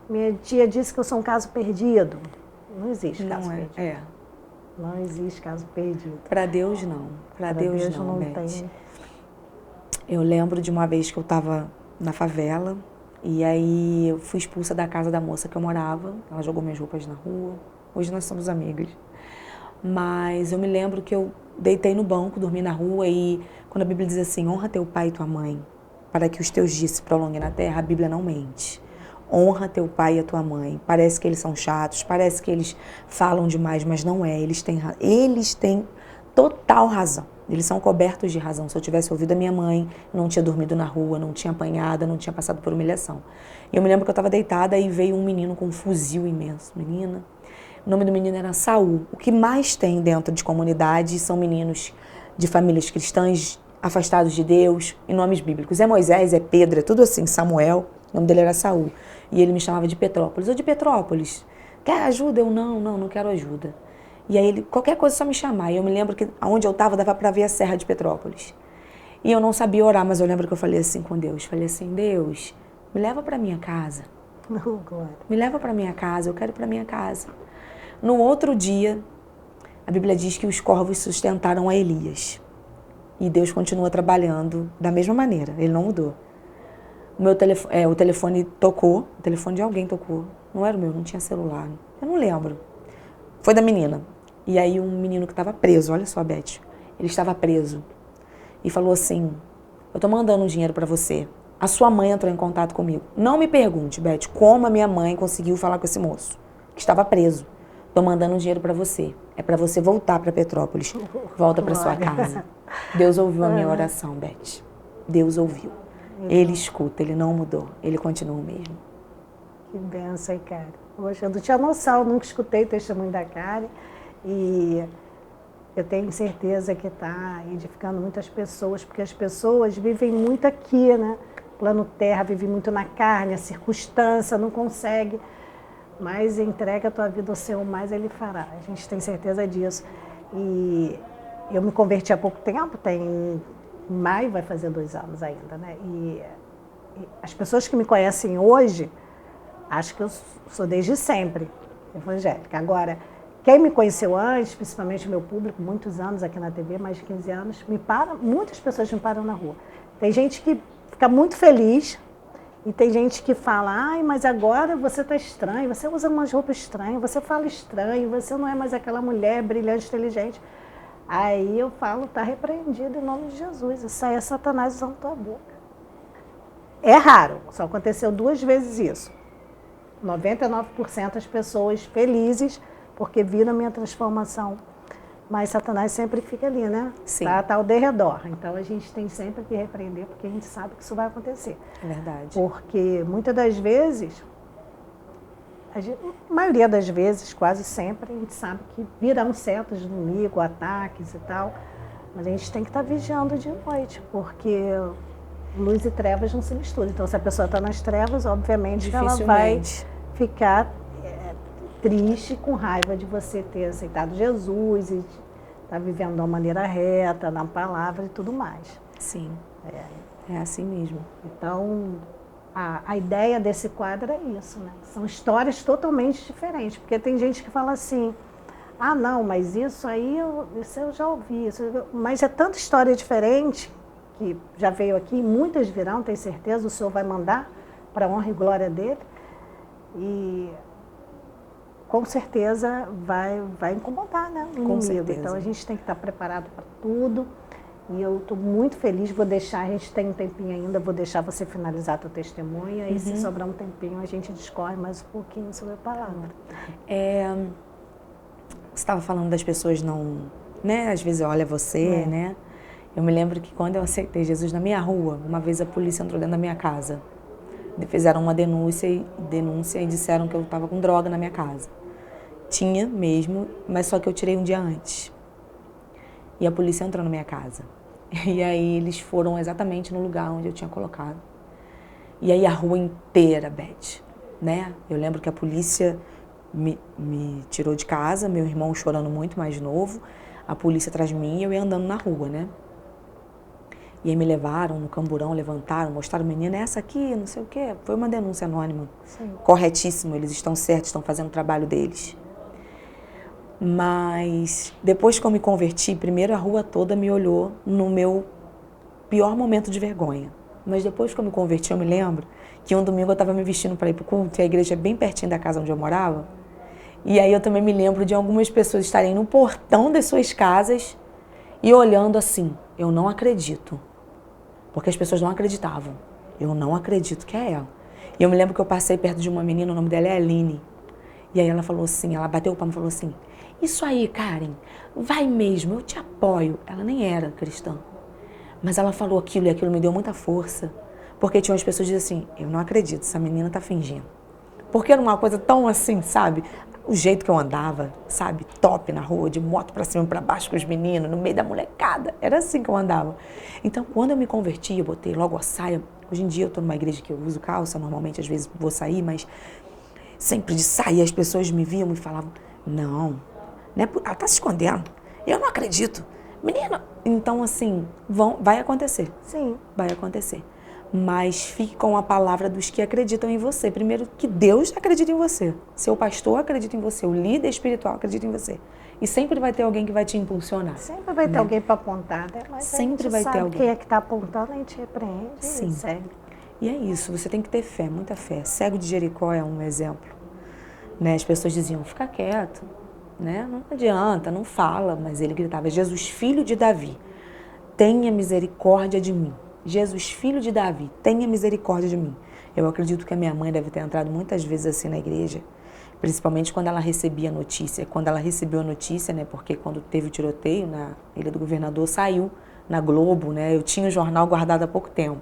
minha tia disse que eu sou um caso perdido. Não existe caso perdido. Não existe caso perdido. Para Deus, não. Para Deus não tem. Eu lembro de uma vez que eu estava na favela, e aí eu fui expulsa da casa da moça que eu morava. Ela jogou minhas roupas na rua. Hoje nós somos amigas. Mas eu me lembro que eu deitei no banco, dormi na rua, e quando a Bíblia diz assim, honra teu pai e tua mãe, para que os teus dias se prolonguem na terra, a Bíblia não mente. Honra teu pai e a tua mãe. Parece que eles são chatos, parece que eles falam demais, mas não é. Eles têm total razão. Eles são cobertos de razão. Se eu tivesse ouvido a minha mãe, não tinha dormido na rua, não tinha apanhado, não tinha passado por humilhação. E eu me lembro que eu estava deitada e veio um menino com um fuzil imenso. Menina, o nome do menino era Saul. O que mais tem dentro de comunidade são meninos de famílias cristãs, afastados de Deus, em nomes bíblicos. É Moisés, é Pedro, é tudo assim, Samuel. O nome dele era Saul. E ele me chamava de Petrópolis. Ô, de Petrópolis, quer ajuda? Eu, não quero ajuda. E aí ele, qualquer coisa, só me chamar. E eu me lembro que onde eu estava dava para ver a Serra de Petrópolis. E eu não sabia orar, mas eu lembro que eu falei assim com Deus. Falei assim, Deus, me leva para minha casa. Me leva para minha casa, eu quero ir para minha casa. No outro dia, a Bíblia diz que os corvos sustentaram a Elias. E Deus continua trabalhando da mesma maneira, ele não mudou. O telefone tocou, o telefone de alguém tocou. Não era o meu, não tinha celular. Eu não lembro. Foi da menina. E aí um menino que estava preso, olha só, Beth, ele estava preso. E falou assim, eu tô mandando um dinheiro para você. A sua mãe entrou em contato comigo. Não me pergunte, Beth, como a minha mãe conseguiu falar com esse moço, que estava preso. Tô mandando um dinheiro para você. É para você voltar para Petrópolis. Volta para sua casa. Deus ouviu a minha oração, Beth. Deus ouviu. Ele escuta, ele não mudou. Ele continua o mesmo. Que benção, cara. Poxa, eu não tinha noção, eu nunca escutei o testemunho da Karen. E eu tenho certeza que está edificando muitas pessoas, porque as pessoas vivem muito aqui, né? Plano terra, vivem muito na carne, a circunstância, não consegue. Mas entrega a tua vida ao Senhor, mais Ele fará. A gente tem certeza disso. E eu me converti há pouco tempo, em maio vai fazer 2 anos ainda, né? E as pessoas que me conhecem hoje, acho que eu sou desde sempre evangélica. Agora, quem me conheceu antes, principalmente o meu público, muitos anos aqui na TV, mais de 15 anos, muitas pessoas me param na rua. Tem gente que fica muito feliz, e tem gente que fala, ai, mas agora você está estranho, você usa umas roupas estranhas, você fala estranho, você não é mais aquela mulher brilhante, inteligente. Aí eu falo, está repreendido em nome de Jesus, isso aí é Satanás usando tua boca. É raro, só aconteceu 2 vezes isso. 99% das pessoas felizes, porque viram a minha transformação Mas Satanás sempre fica ali, né? Sim. Tá ao derredor. Então a gente tem sempre que repreender, porque a gente sabe que isso vai acontecer. É verdade. Porque muitas das vezes, a maioria das vezes, quase sempre, a gente sabe que virão certos inimigos, ataques e tal. Mas a gente tem que estar vigiando de noite, porque luz e trevas não se misturam. Então, se a pessoa está nas trevas, obviamente ela vai ficar triste, com raiva de você ter aceitado Jesus e estar vivendo de uma maneira reta, na palavra e tudo mais. Sim, é assim mesmo. Então, a ideia desse quadro é isso, né? São histórias totalmente diferentes, porque tem gente que fala assim, ah, não, mas isso aí isso eu já ouvi, mas é tanta história diferente que já veio aqui, muitas virão, tenho certeza, o Senhor vai mandar para a honra e glória dele, e com certeza vai incomodar, né, o inimigo. Certeza. Então a gente tem que estar preparado para tudo, e eu estou muito feliz, vou deixar, a gente tem um tempinho ainda, vou deixar você finalizar a tua testemunha, e se sobrar um tempinho a gente discorre mais um pouquinho sobre a palavra. Você estava falando das pessoas não, né, às vezes olha você, né? Eu me lembro que quando eu aceitei Jesus na minha rua, uma vez a polícia entrou dentro da minha casa. Fizeram uma denúncia e disseram que eu estava com droga na minha casa. Tinha mesmo, mas só que eu tirei um dia antes. E a polícia entrou na minha casa. E aí eles foram exatamente no lugar onde eu tinha colocado. E aí a rua inteira, Beth, né? Eu lembro que a polícia me tirou de casa, meu irmão chorando muito, mais novo, a polícia atrás de mim e eu ia andando na rua, né? E aí me levaram no camburão, levantaram, mostraram, menina, essa aqui, não sei o quê. Foi uma denúncia anônima. Sim. Corretíssimo, eles estão certos, estão fazendo o trabalho deles. Mas depois que eu me converti, primeiro a rua toda me olhou no meu pior momento de vergonha. Mas depois que eu me converti, eu me lembro que um domingo eu estava me vestindo para ir para o culto, e a igreja é bem pertinho da casa onde eu morava. E aí eu também me lembro de algumas pessoas estarem no portão das suas casas e olhando assim, eu não acredito. Porque as pessoas não acreditavam. Eu não acredito que é ela. E eu me lembro que eu passei perto de uma menina, o nome dela é Aline. E aí ela falou assim, ela bateu o palmo e falou assim, isso aí, Karen, vai mesmo, eu te apoio. Ela nem era cristã. Mas ela falou aquilo e aquilo me deu muita força. Porque tinha umas pessoas que diziam assim, eu não acredito, essa menina tá fingindo. Porque era uma coisa tão assim, sabe? O jeito que eu andava, sabe? Top na rua, de moto pra cima e pra baixo com os meninos, no meio da molecada. Era assim que eu andava. Então, quando eu me converti, eu botei logo a saia. Hoje em dia eu tô numa igreja que eu uso calça, normalmente às vezes vou sair, mas sempre de sair as pessoas me viam e falavam, não, ela tá se escondendo. Eu não acredito. Menina, então assim, vai acontecer. Sim. Vai acontecer. Mas fique com a palavra dos que acreditam em você. Primeiro, que Deus acredita em você. Seu pastor acredita em você. O líder espiritual acredita em você. E sempre vai ter alguém que vai te impulsionar. Sempre vai ter alguém para apontar, né? Mas sempre vai ter alguém. Quem é que está apontando, a gente repreende e segue. E é isso, você tem que ter fé, muita fé. Cego de Jericó é um exemplo. Né? As pessoas diziam, fica quieto. Né? Não adianta, não fala. Mas ele gritava, Jesus, filho de Davi, tenha misericórdia de mim. Jesus, filho de Davi, tenha misericórdia de mim. Eu acredito que a minha mãe deve ter entrado muitas vezes assim na igreja, principalmente quando ela recebia a notícia. Quando ela recebeu a notícia, né, porque quando teve o tiroteio na Ilha do Governador, saiu na Globo, né, eu tinha o jornal guardado há pouco tempo.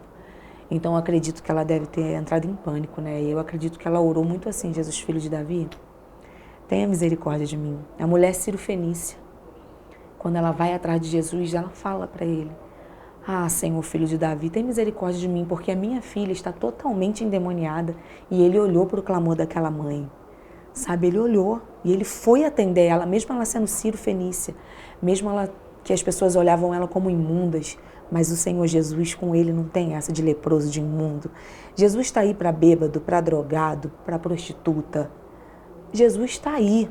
Então eu acredito que ela deve ter entrado em pânico, né, e eu acredito que ela orou muito assim, Jesus, filho de Davi, tenha misericórdia de mim. A mulher Ciro-Fenícia, quando ela vai atrás de Jesus, ela fala para ele, ah, Senhor, filho de Davi, tem misericórdia de mim, porque a minha filha está totalmente endemoniada. E ele olhou para o clamor daquela mãe, sabe? Ele olhou e ele foi atender ela, mesmo ela sendo Ciro-Fenícia, mesmo ela que as pessoas olhavam ela como imundas, mas o Senhor Jesus com ele não tem essa de leproso, de imundo. Jesus está aí para bêbado, para drogado, para prostituta. Jesus está aí.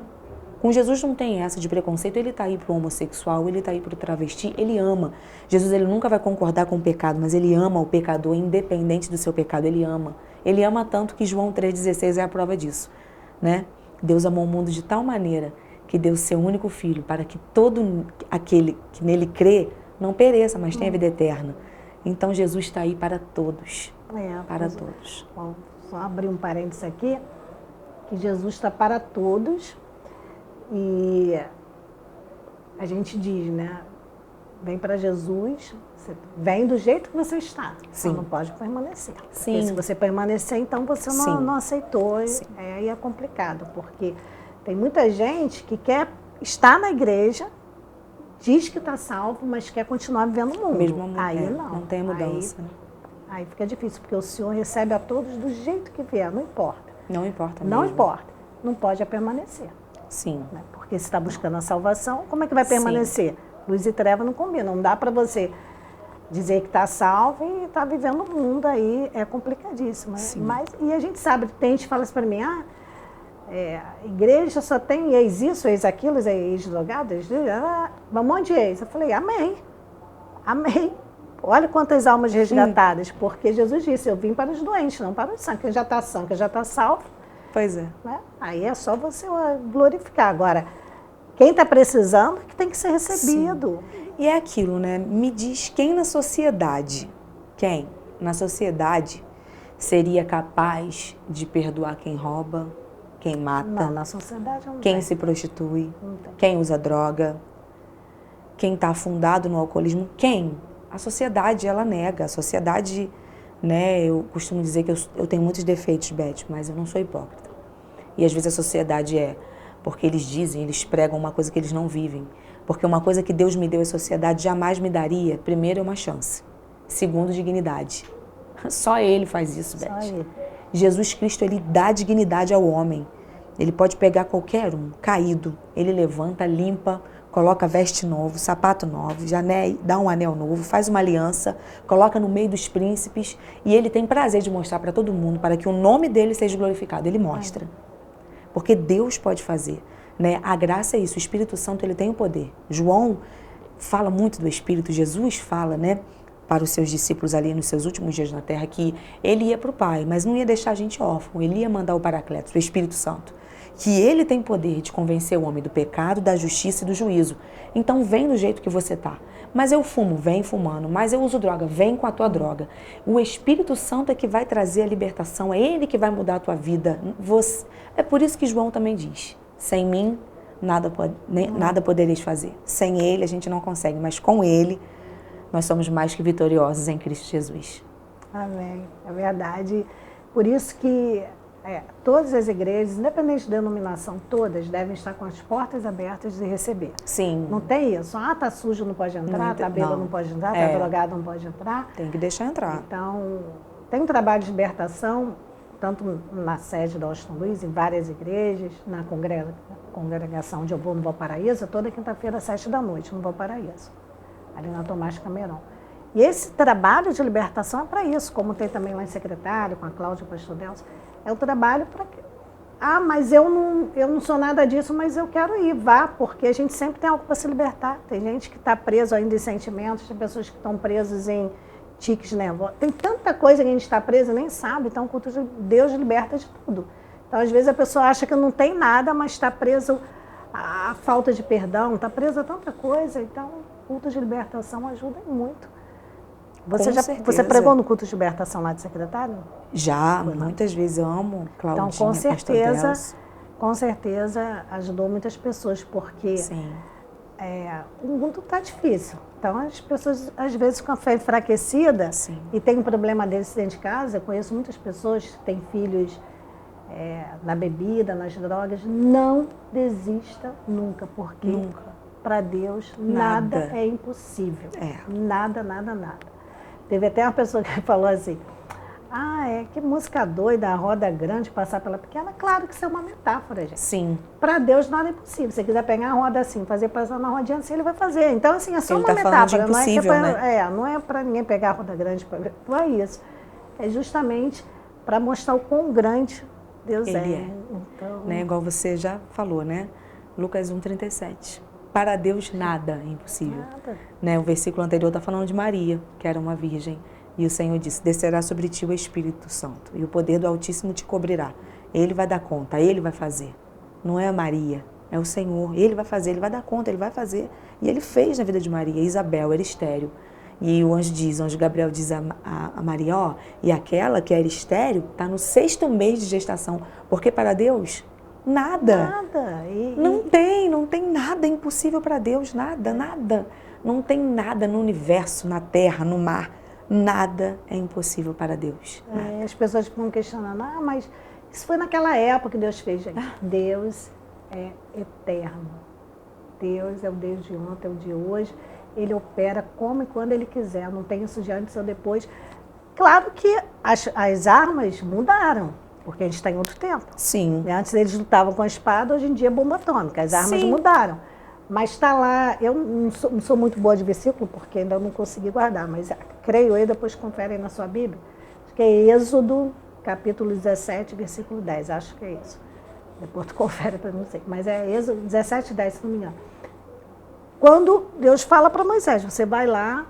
Com Jesus não tem essa de preconceito, ele está aí para o homossexual, ele está aí para o travesti, ele ama. Jesus ele nunca vai concordar com o pecado, mas ele ama o pecador, independente do seu pecado, ele ama. Ele ama tanto que João 3,16 é a prova disso. Né? Deus amou o mundo de tal maneira que deu seu único filho para que todo aquele que nele crê não pereça, mas tenha vida eterna. Então Jesus está aí para todos, para todos. Bom, só abrir um parênteses aqui, que Jesus está para todos. E a gente diz, né? Vem para Jesus, você vem do jeito que você está. Você não pode permanecer. Sim. Porque se você permanecer, então você não aceitou. Sim. Aí é complicado, porque tem muita gente que quer estar na igreja, diz que está salvo, mas quer continuar vivendo o mundo. Mesmo aí não tem mudança. Aí fica difícil, porque o Senhor recebe a todos do jeito que vier, não importa. Não importa mesmo. Não importa. Não pode permanecer. Sim. Né? Porque se está buscando a salvação, como é que vai permanecer? Luz e treva não combinam. Não dá para você dizer que está salvo e está vivendo o mundo aí. É complicadíssimo. Né? E a gente sabe, tem gente que fala assim para mim, a igreja só tem ex isso, ex aquilo, ex-drogado, um monte de ex. Eu falei, amém. Amém. Olha quantas almas resgatadas, porque Jesus disse, eu vim para os doentes, não para os sãos. Quem já está são, quem já está salvo. Pois é. Né? Aí é só você glorificar. Agora, quem está precisando que tem que ser recebido. Sim. E é aquilo, né? Me diz quem na sociedade seria capaz de perdoar quem rouba, quem mata, não, na sociedade não quem tem. se prostitui, quem usa droga, quem está afundado no alcoolismo, quem? A sociedade, ela nega. A sociedade, né? Eu costumo dizer que eu tenho muitos defeitos, Beth, mas eu não sou hipócrita. E às vezes a sociedade porque eles pregam uma coisa que eles não vivem. Porque uma coisa que Deus me deu e a sociedade jamais me daria, primeiro é uma chance, segundo, dignidade. Só Ele faz isso, Beth. Só Ele. Jesus Cristo, Ele dá dignidade ao homem. Ele pode pegar qualquer um, caído, Ele levanta, limpa, coloca veste novo, sapato novo, dá um anel novo, faz uma aliança, coloca no meio dos príncipes e Ele tem prazer de mostrar para todo mundo, para que o nome dele seja glorificado. Ele mostra. Porque Deus pode fazer. Né? A graça é isso, o Espírito Santo ele tem o poder. João fala muito do Espírito, Jesus fala, né, para os seus discípulos ali nos seus últimos dias na terra, que ele ia para o Pai, mas não ia deixar a gente órfão, ele ia mandar o Paracletos, o Espírito Santo, que ele tem poder de convencer o homem do pecado, da justiça e do juízo. Então vem do jeito que você tá. Mas eu fumo, vem fumando. Mas eu uso droga, vem com a tua droga. O Espírito Santo é que vai trazer a libertação, é ele que vai mudar a tua vida. É por isso que João também diz, sem mim nada podereis fazer. Sem ele a gente não consegue, mas com ele nós somos mais que vitoriosos em Cristo Jesus. Amém. É verdade. Por isso que todas as igrejas, independente de denominação, todas devem estar com as portas abertas de receber. Sim. Não tem isso. Tá sujo, não pode entrar, tá bêbado, não pode entrar, tá drogado, não pode entrar. Tem que deixar entrar. Então, tem um trabalho de libertação, tanto na sede da Austin Luiz, em várias igrejas, na congregação onde eu vou no Valparaíso, toda quinta-feira, às 7h, no Valparaíso, ali na Tomás Cameron. E esse trabalho de libertação é para isso, como tem também lá em Secretário, com a Cláudia e o pastor Delcio, é o trabalho para que... mas eu não sou nada disso, mas eu quero ir, vá, porque a gente sempre tem algo para se libertar. Tem gente que está preso ainda em sentimentos, tem pessoas que estão presas em tiques nervosos. Tem tanta coisa que a gente está preso e nem sabe, então o culto de Deus liberta de tudo. Então, às vezes, a pessoa acha que não tem nada, mas está preso à falta de perdão, está preso a tanta coisa. Então, o culto de libertação ajuda muito. Você pregou no culto de libertação lá de Secretário? Já, muitas vezes. Eu amo Claudinha, então, com certeza ajudou muitas pessoas, porque o mundo está difícil. Então, as pessoas, às vezes, com a fé enfraquecida e tem um problema desse dentro de casa. Eu conheço muitas pessoas que têm filhos na bebida, nas drogas. Não desista nunca, porque para Deus nada é impossível. Nada, nada, nada. Teve até uma pessoa que falou assim, que música doida, a roda grande passar pela pequena. Claro que isso é uma metáfora, gente. Sim. Para Deus nada é impossível. Se você quiser pegar a roda assim, fazer passar na rodinha assim, ele vai fazer. Então, assim, é só uma metáfora. Não é não é para ninguém pegar a roda grande. Não é isso. É justamente para mostrar o quão grande Deus é. Então, né? Igual você já falou, né? Lucas 1:37. Para Deus nada é impossível. Né? O versículo anterior está falando de Maria, que era uma virgem. E o Senhor disse, descerá sobre ti o Espírito Santo, e o poder do Altíssimo te cobrirá. Ele vai dar conta, Ele vai fazer. Não é a Maria, é o Senhor. Ele vai fazer, Ele vai dar conta, Ele vai fazer. E Ele fez na vida de Maria. Isabel era estéril. E o anjo Gabriel diz a Maria, e aquela que era estéril está no 6º mês de gestação. Porque para Deus Nada. Nada. Não tem nada impossível para Deus, nada. Não tem nada no universo, na terra, no mar. Nada é impossível para Deus. As pessoas ficam questionando, mas isso foi naquela época que Deus fez, gente. Deus é eterno. Deus é o Deus de ontem, é o de hoje. Ele opera como e quando Ele quiser. Não tem isso de antes ou depois. Claro que as armas mudaram, porque a gente está em outro tempo. Sim. Antes eles lutavam com a espada, hoje em dia é bomba atômica. As armas mudaram. Mas está lá, eu não sou muito boa de versículo, porque ainda não consegui guardar, mas creio aí, depois conferem na sua Bíblia, acho que é Êxodo, capítulo 17, versículo 10, acho que é isso. Depois tu confere para não sei, mas é Êxodo 17, 10, se não me engano. Quando Deus fala para Moisés, você vai lá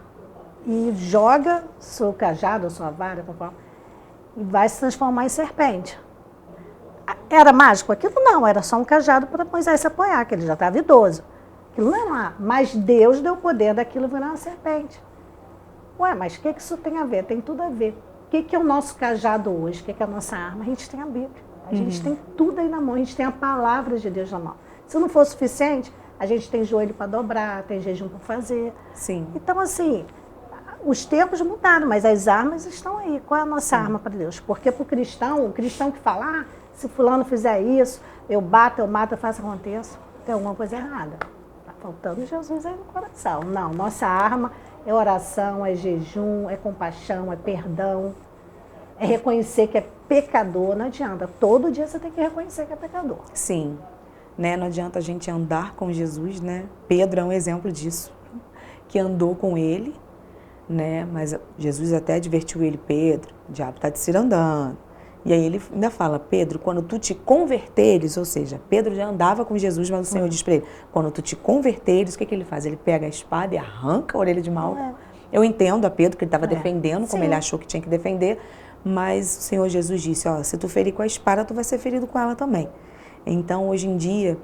e joga seu cajado, sua vara, e vai se transformar em serpente. Era mágico aquilo? Não, era só um cajado para Moisés se apoiar, que ele já estava idoso. Aquilo não é lá, mas Deus deu o poder daquilo virar uma serpente. Ué, mas o que isso tem a ver? Tem tudo a ver. O que é o nosso cajado hoje? O que é a nossa arma? A gente tem a Bíblia. A gente tem tudo aí na mão, a gente tem a palavra de Deus na mão. Se não for suficiente, a gente tem joelho para dobrar, tem jejum para fazer. Sim. Então, assim, os tempos mudaram, mas as armas estão aí. Qual é a nossa arma para Deus? Porque para o cristão que fala, se fulano fizer isso, eu bato, eu mato, eu faço, aconteça, tem alguma coisa errada. Está faltando Jesus aí no coração. Não, nossa arma é oração, é jejum, é compaixão, é perdão, é reconhecer que é pecador. Não adianta, todo dia você tem que reconhecer que é pecador. Sim, né? Não adianta a gente andar com Jesus, né? Pedro é um exemplo disso, que andou com ele, né? Mas Jesus até advertiu ele, Pedro, o diabo está te cirandando. E aí ele ainda fala, Pedro, quando tu te converteres, ou seja, Pedro já andava com Jesus, mas o Senhor diz para ele, quando tu te converteres, o que ele faz? Ele pega a espada e arranca a orelha de Malco. Eu entendo a Pedro que ele estava defendendo, como ele achou que tinha que defender, mas o Senhor Jesus disse, se tu ferir com a espada, tu vai ser ferido com ela também. Então, hoje em dia,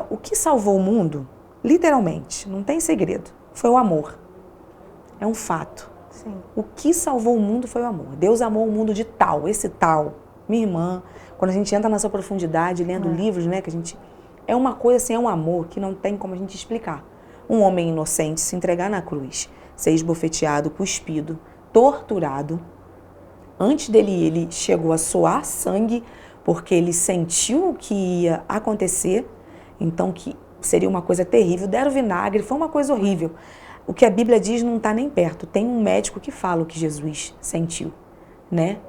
o que salvou o mundo, literalmente, não tem segredo, foi o amor. É um fato. Sim. O que salvou o mundo foi o amor. Deus amou o mundo de tal, esse tal. Minha irmã, quando a gente entra nessa profundidade, lendo livros, né, que a gente... É uma coisa assim, é um amor que não tem como a gente explicar. Um homem inocente se entregar na cruz, ser esbofeteado, cuspido, torturado. Antes dele, ele chegou a suar sangue, porque ele sentiu o que ia acontecer. Então, que seria uma coisa terrível. Deram vinagre, foi uma coisa horrível. O que a Bíblia diz não está nem perto. Tem um médico que fala o que Jesus sentiu, né?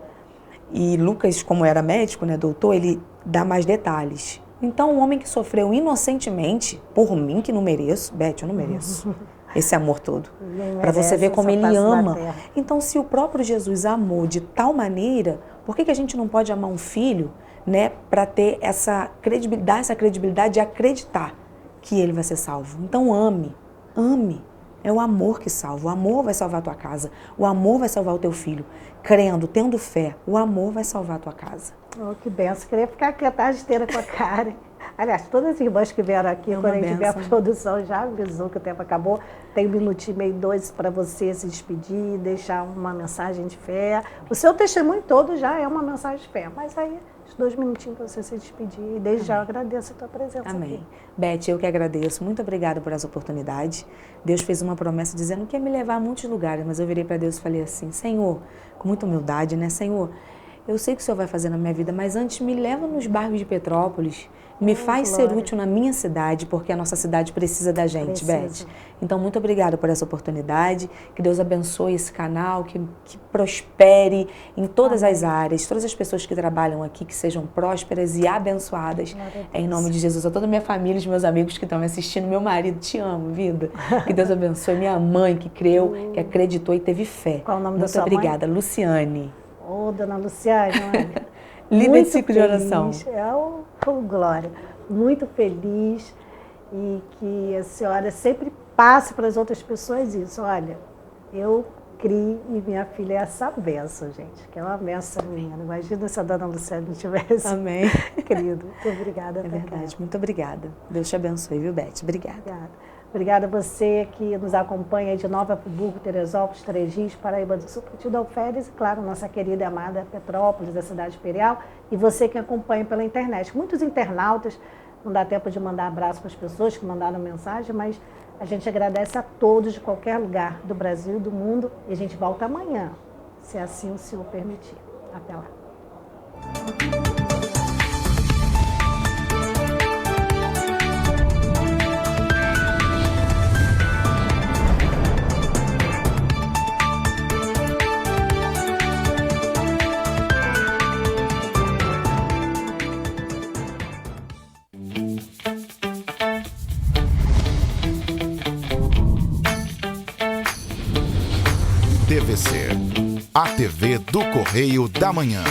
E Lucas, como era médico, né, doutor, ele dá mais detalhes. Então, um homem que sofreu inocentemente, por mim que não mereço, Beth, eu não mereço esse amor todo. Para você ver como ele ama. Então, se o próprio Jesus amou de tal maneira, por que a gente não pode amar um filho, né, para ter essa credibilidade de acreditar que ele vai ser salvo? Então, ame. É o amor que salva. O amor vai salvar a tua casa. O amor vai salvar o teu filho. Crendo, tendo fé, o amor vai salvar a tua casa. Oh, que benção. Queria ficar aqui a tarde inteira com a Karen. Aliás, todas as irmãs que vieram aqui, quando a gente tiver a produção, já avisou que o tempo acabou. Tem 1 minutinho e meio, 2 para você se despedir, deixar uma mensagem de fé. O seu testemunho todo já é uma mensagem de fé, mas aí... 2 minutinhos para você se despedir e desde já eu agradeço a tua presença. Amém. Aqui. Beth, eu que agradeço. Muito obrigada por essa oportunidade. Deus fez uma promessa dizendo que ia me levar a muitos lugares, mas eu virei para Deus e falei assim, Senhor, com muita humildade, né? Senhor, eu sei o que o Senhor vai fazer na minha vida, mas antes me leva nos bairros de Petrópolis, me faz ser útil na minha cidade, porque a nossa cidade precisa da gente, Beth. Então, muito obrigada por essa oportunidade, que Deus abençoe esse canal, que prospere em todas as áreas, todas as pessoas que trabalham aqui, que sejam prósperas e abençoadas, em nome de Jesus. A toda a minha família, os meus amigos que estão me assistindo, meu marido, te amo, vida. Que Deus abençoe minha mãe, que creu, que acreditou e teve fé. Qual o nome da sua mãe? Muito obrigada, Luciane. Ô, dona Luciane, olha. Líder de ciclo de oração. Glória. Muito feliz e que a senhora sempre passe para as outras pessoas isso. Olha, eu criei e minha filha é essa benção, gente, que é uma benção minha. Imagina se a dona Luciane não tivesse. Amém. Querido, muito obrigada. É verdade, muito obrigada. Deus te abençoe, viu, Beth? Obrigada. Obrigada. Obrigada a você que nos acompanha de Nova Friburgo, Teresópolis, Três Rios, Paraíba do Sul, Partido Alferes e, claro, nossa querida e amada Petrópolis, da cidade imperial, e você que acompanha pela internet. Muitos internautas, não dá tempo de mandar abraço para as pessoas que mandaram mensagem, mas a gente agradece a todos de qualquer lugar do Brasil e do mundo, e a gente volta amanhã, se assim o Senhor permitir. Até lá. TVC, a TV do Correio da Manhã.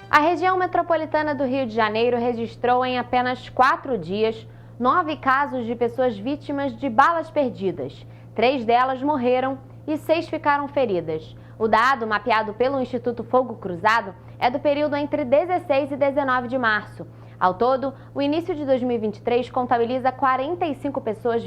A região metropolitana do Rio de Janeiro registrou em apenas 4 dias 9 casos de pessoas vítimas de balas perdidas. 3 delas morreram e 6 ficaram feridas. O dado, mapeado pelo Instituto Fogo Cruzado, é do período entre 16 e 19 de março. Ao todo, o início de 2023 contabiliza 45 pessoas